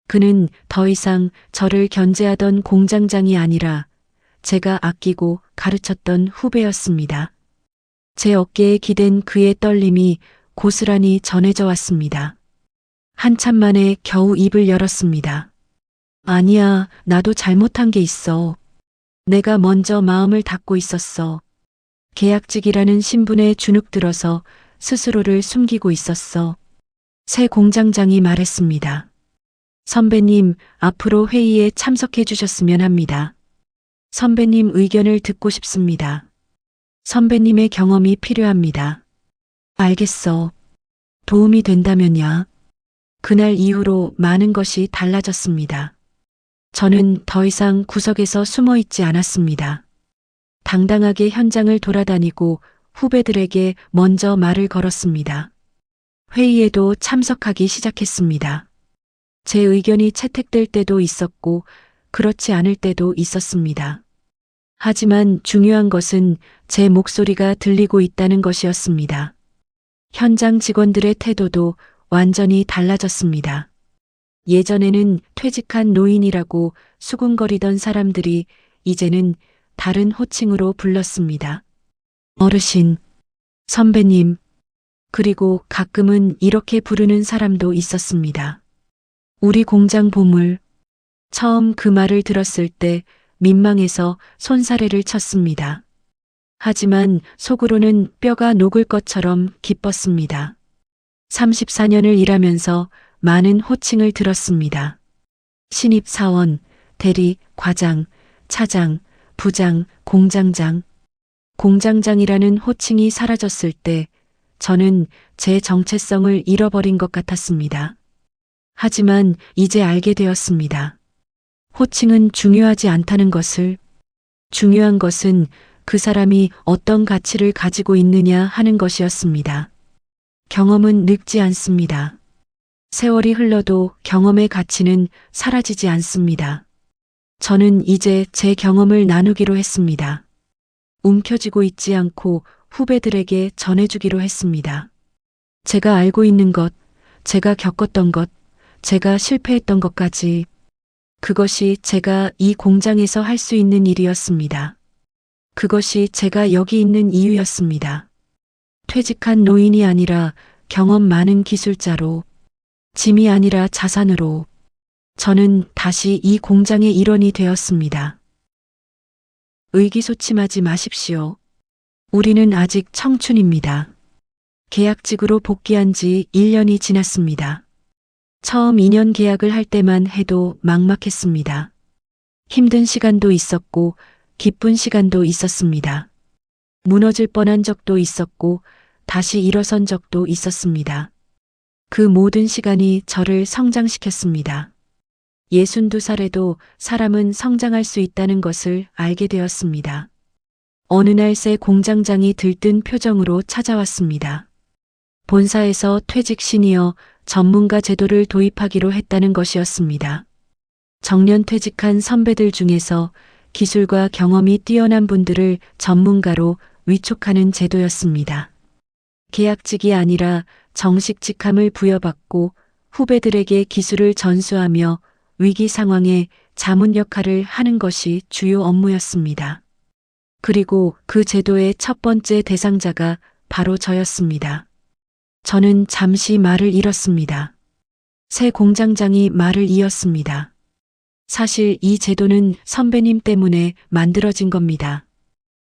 S1: 그는 더 이상 저를 견제하던 공장장이 아니라 제가 아끼고 가르쳤던 후배였습니다. 제 어깨에 기댄 그의 떨림이 고스란히 전해져 왔습니다. 한참 만에 겨우 입을 열었습니다. 아니야, 나도 잘못한 게 있어. 내가 먼저 마음을 닫고 있었어. 계약직이라는 신분에 주눅들어서 스스로를 숨기고 있었어. 새 공장장이 말했습니다. 선배님, 앞으로 회의에 참석해 주셨으면 합니다. 선배님 의견을 듣고 싶습니다. 선배님의 경험이 필요합니다. 알겠어. 도움이 된다면야. 그날 이후로 많은 것이 달라졌습니다. 저는 더 이상 구석에서 숨어 있지 않았습니다. 당당하게 현장을 돌아다니고 후배들에게 먼저 말을 걸었습니다. 회의에도 참석하기 시작했습니다. 제 의견이 채택될 때도 있었고 그렇지 않을 때도 있었습니다. 하지만 중요한 것은 제 목소리가 들리고 있다는 것이었습니다. 현장 직원들의 태도도 완전히 달라졌습니다. 예전에는 퇴직한 노인이라고 수군거리던 사람들이 이제는 다른 호칭으로 불렀습니다. 어르신, 선배님, 그리고 가끔은 이렇게 부르는 사람도 있었습니다. 우리 공장 보물. 처음 그 말을 들었을 때 민망해서 손사래를 쳤습니다. 하지만 속으로는 뼈가 녹을 것처럼 기뻤습니다. 34년을 일하면서 많은 호칭을 들었습니다. 신입사원, 대리, 과장, 차장, 부장, 공장장. 공장장이라는 호칭이 사라졌을 때 저는 제 정체성을 잃어버린 것 같았습니다. 하지만 이제 알게 되었습니다. 호칭은 중요하지 않다는 것을. 중요한 것은 그 사람이 어떤 가치를 가지고 있느냐 하는 것이었습니다. 경험은 늙지 않습니다. 세월이 흘러도 경험의 가치는 사라지지 않습니다. 저는 이제 제 경험을 나누기로 했습니다. 움켜쥐고 있지 않고 후배들에게 전해주기로 했습니다. 제가 알고 있는 것, 제가 겪었던 것, 제가 실패했던 것까지. 그것이 제가 이 공장에서 할 수 있는 일이었습니다. 그것이 제가 여기 있는 이유였습니다. 퇴직한 노인이 아니라 경험 많은 기술자로, 짐이 아니라 자산으로, 저는 다시 이 공장의 일원이 되었습니다. 의기소침하지 마십시오. 우리는 아직 청춘입니다. 계약직으로 복귀한 지 1년이 지났습니다. 처음 2년 계약을 할 때만 해도 막막했습니다. 힘든 시간도 있었고 기쁜 시간도 있었습니다. 무너질 뻔한 적도 있었고 다시 일어선 적도 있었습니다. 그 모든 시간이 저를 성장시켰습니다. 62살에도 사람은 성장할 수 있다는 것을 알게 되었습니다. 어느 날 새 공장장이 들뜬 표정으로 찾아왔습니다. 본사에서 퇴직 시니어 전문가 제도를 도입하기로 했다는 것이었습니다. 정년 퇴직한 선배들 중에서 기술과 경험이 뛰어난 분들을 전문가로 위촉하는 제도였습니다. 계약직이 아니라 정식 직함을 부여받고 후배들에게 기술을 전수하며 위기 상황에 자문 역할을 하는 것이 주요 업무였습니다. 그리고 그 제도의 첫 번째 대상자가 바로 저였습니다. 저는 잠시 말을 잃었습니다. 새 공장장이 말을 이었습니다. 사실 이 제도는 선배님 때문에 만들어진 겁니다.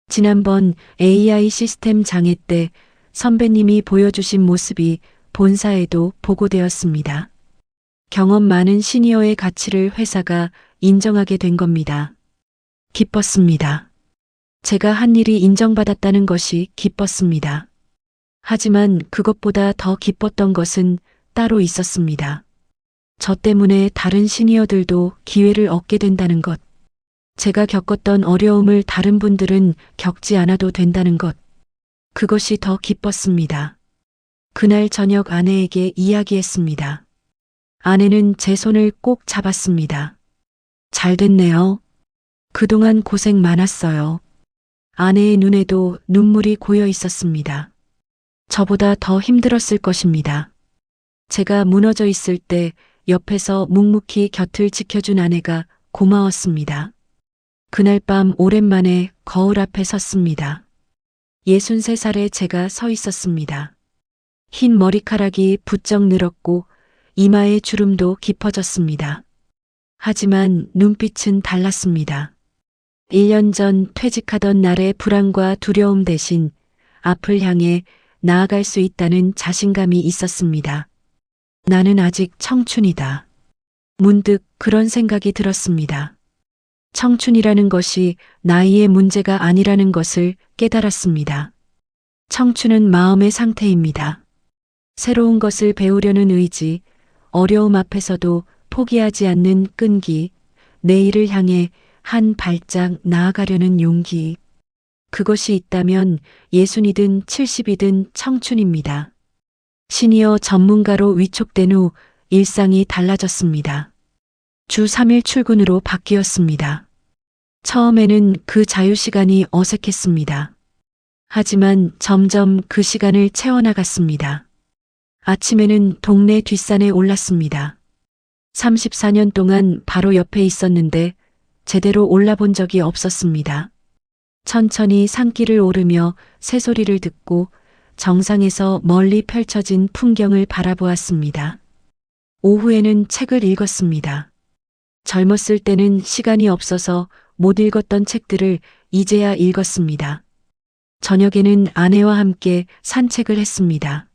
S1: 지난번 AI 시스템 장애 때 선배님이 보여주신 모습이 본사에도 보고되었습니다. 경험 많은 시니어의 가치를 회사가 인정하게 된 겁니다. 기뻤습니다. 제가 한 일이 인정받았다는 것이 기뻤습니다. 하지만 그것보다 더 기뻤던 것은 따로 있었습니다. 저 때문에 다른 시니어들도 기회를 얻게 된다는 것. 제가 겪었던 어려움을 다른 분들은 겪지 않아도 된다는 것. 그것이 더 기뻤습니다. 그날 저녁 아내에게 이야기했습니다. 아내는 제 손을 꼭 잡았습니다. 잘 됐네요. 그동안 고생 많았어요. 아내의 눈에도 눈물이 고여 있었습니다. 저보다 더 힘들었을 것입니다. 제가 무너져 있을 때 옆에서 묵묵히 곁을 지켜준 아내가 고마웠습니다. 그날 밤 오랜만에 거울 앞에 섰습니다. 63살의 제가 서 있었습니다. 흰 머리카락이 부쩍 늘었고 이마의 주름도 깊어졌습니다. 하지만 눈빛은 달랐습니다. 1년 전 퇴직하던 날의 불안과 두려움 대신 앞을 향해 나아갈 수 있다는 자신감이 있었습니다. 나는 아직 청춘이다. 문득 그런 생각이 들었습니다. 청춘이라는 것이 나이의 문제가 아니라는 것을 깨달았습니다. 청춘은 마음의 상태입니다. 새로운 것을 배우려는 의지, 어려움 앞에서도 포기하지 않는 끈기, 내일을 향해 한 발짝 나아가려는 용기. 그것이 있다면 60이든 70이든 청춘입니다. 시니어 전문가로 위촉된 후 일상이 달라졌습니다. 주 3일 출근으로 바뀌었습니다. 처음에는 그 자유시간이 어색했습니다. 하지만 점점 그 시간을 채워나갔습니다. 아침에는 동네 뒷산에 올랐습니다. 34년 동안 바로 옆에 있었는데 제대로 올라본 적이 없었습니다. 천천히 산길을 오르며 새소리를 듣고 정상에서 멀리 펼쳐진 풍경을 바라보았습니다. 오후에는 책을 읽었습니다. 젊었을 때는 시간이 없어서 못 읽었던 책들을 이제야 읽었습니다. 저녁에는 아내와 함께 산책을 했습니다.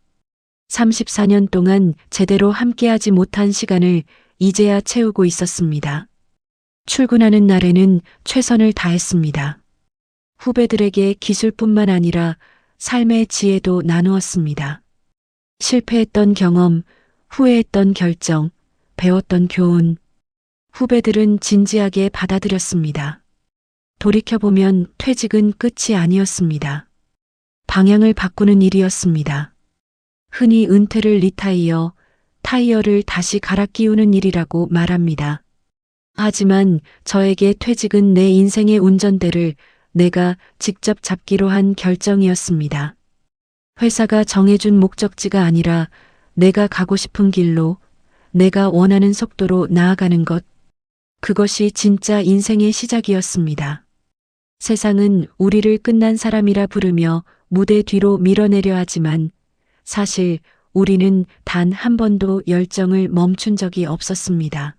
S1: 34년 동안 제대로 함께하지 못한 시간을 이제야 채우고 있었습니다. 출근하는 날에는 최선을 다했습니다. 후배들에게 기술뿐만 아니라 삶의 지혜도 나누었습니다. 실패했던 경험, 후회했던 결정, 배웠던 교훈. 후배들은 진지하게 받아들였습니다. 돌이켜보면 퇴직은 끝이 아니었습니다. 방향을 바꾸는 일이었습니다. 흔히 은퇴를 리타이어, 타이어를 다시 갈아 끼우는 일이라고 말합니다. 하지만 저에게 퇴직은 내 인생의 운전대를 내가 직접 잡기로 한 결정이었습니다. 회사가 정해준 목적지가 아니라 내가 가고 싶은 길로, 내가 원하는 속도로 나아가는 것. 그것이 진짜 인생의 시작이었습니다. 세상은 우리를 끝난 사람이라 부르며 무대 뒤로 밀어내려 하지만 사실 우리는 단 한 번도 열정을 멈춘 적이 없었습니다.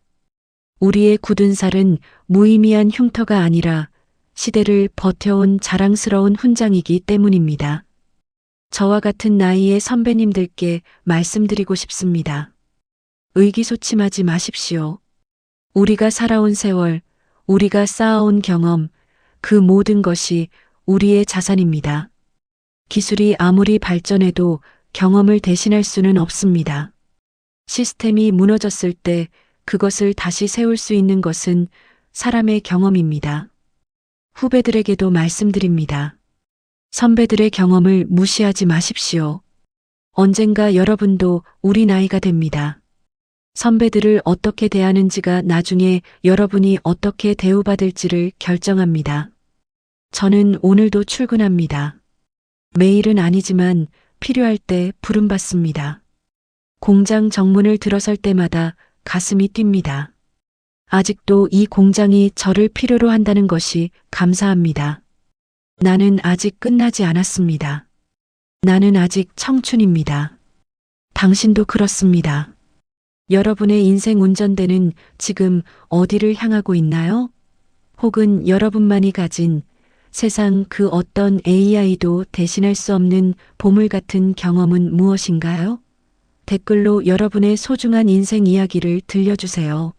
S1: 우리의 굳은 살은 무의미한 흉터가 아니라 시대를 버텨온 자랑스러운 훈장이기 때문입니다. 저와 같은 나이의 선배님들께 말씀드리고 싶습니다. 의기소침하지 마십시오. 우리가 살아온 세월, 우리가 쌓아온 경험, 그 모든 것이 우리의 자산입니다. 기술이 아무리 발전해도 경험을 대신할 수는 없습니다. 시스템이 무너졌을 때 그것을 다시 세울 수 있는 것은 사람의 경험입니다. 후배들에게도 말씀드립니다. 선배들의 경험을 무시하지 마십시오. 언젠가 여러분도 우리 나이가 됩니다. 선배들을 어떻게 대하는지가 나중에 여러분이 어떻게 대우받을지를 결정합니다. 저는 오늘도 출근합니다. 매일은 아니지만 필요할 때 부름받습니다. 공장 정문을 들어설 때마다 가슴이 뜁니다. 아직도 이 공장이 저를 필요로 한다는 것이 감사합니다. 나는 아직 끝나지 않았습니다. 나는 아직 청춘입니다. 당신도 그렇습니다. 여러분의 인생 운전대는 지금 어디를 향하고 있나요? 혹은 여러분만이 가진 세상 그 어떤 AI도 대신할 수 없는 보물 같은 경험은 무엇인가요? 댓글로 여러분의 소중한 인생 이야기를 들려주세요.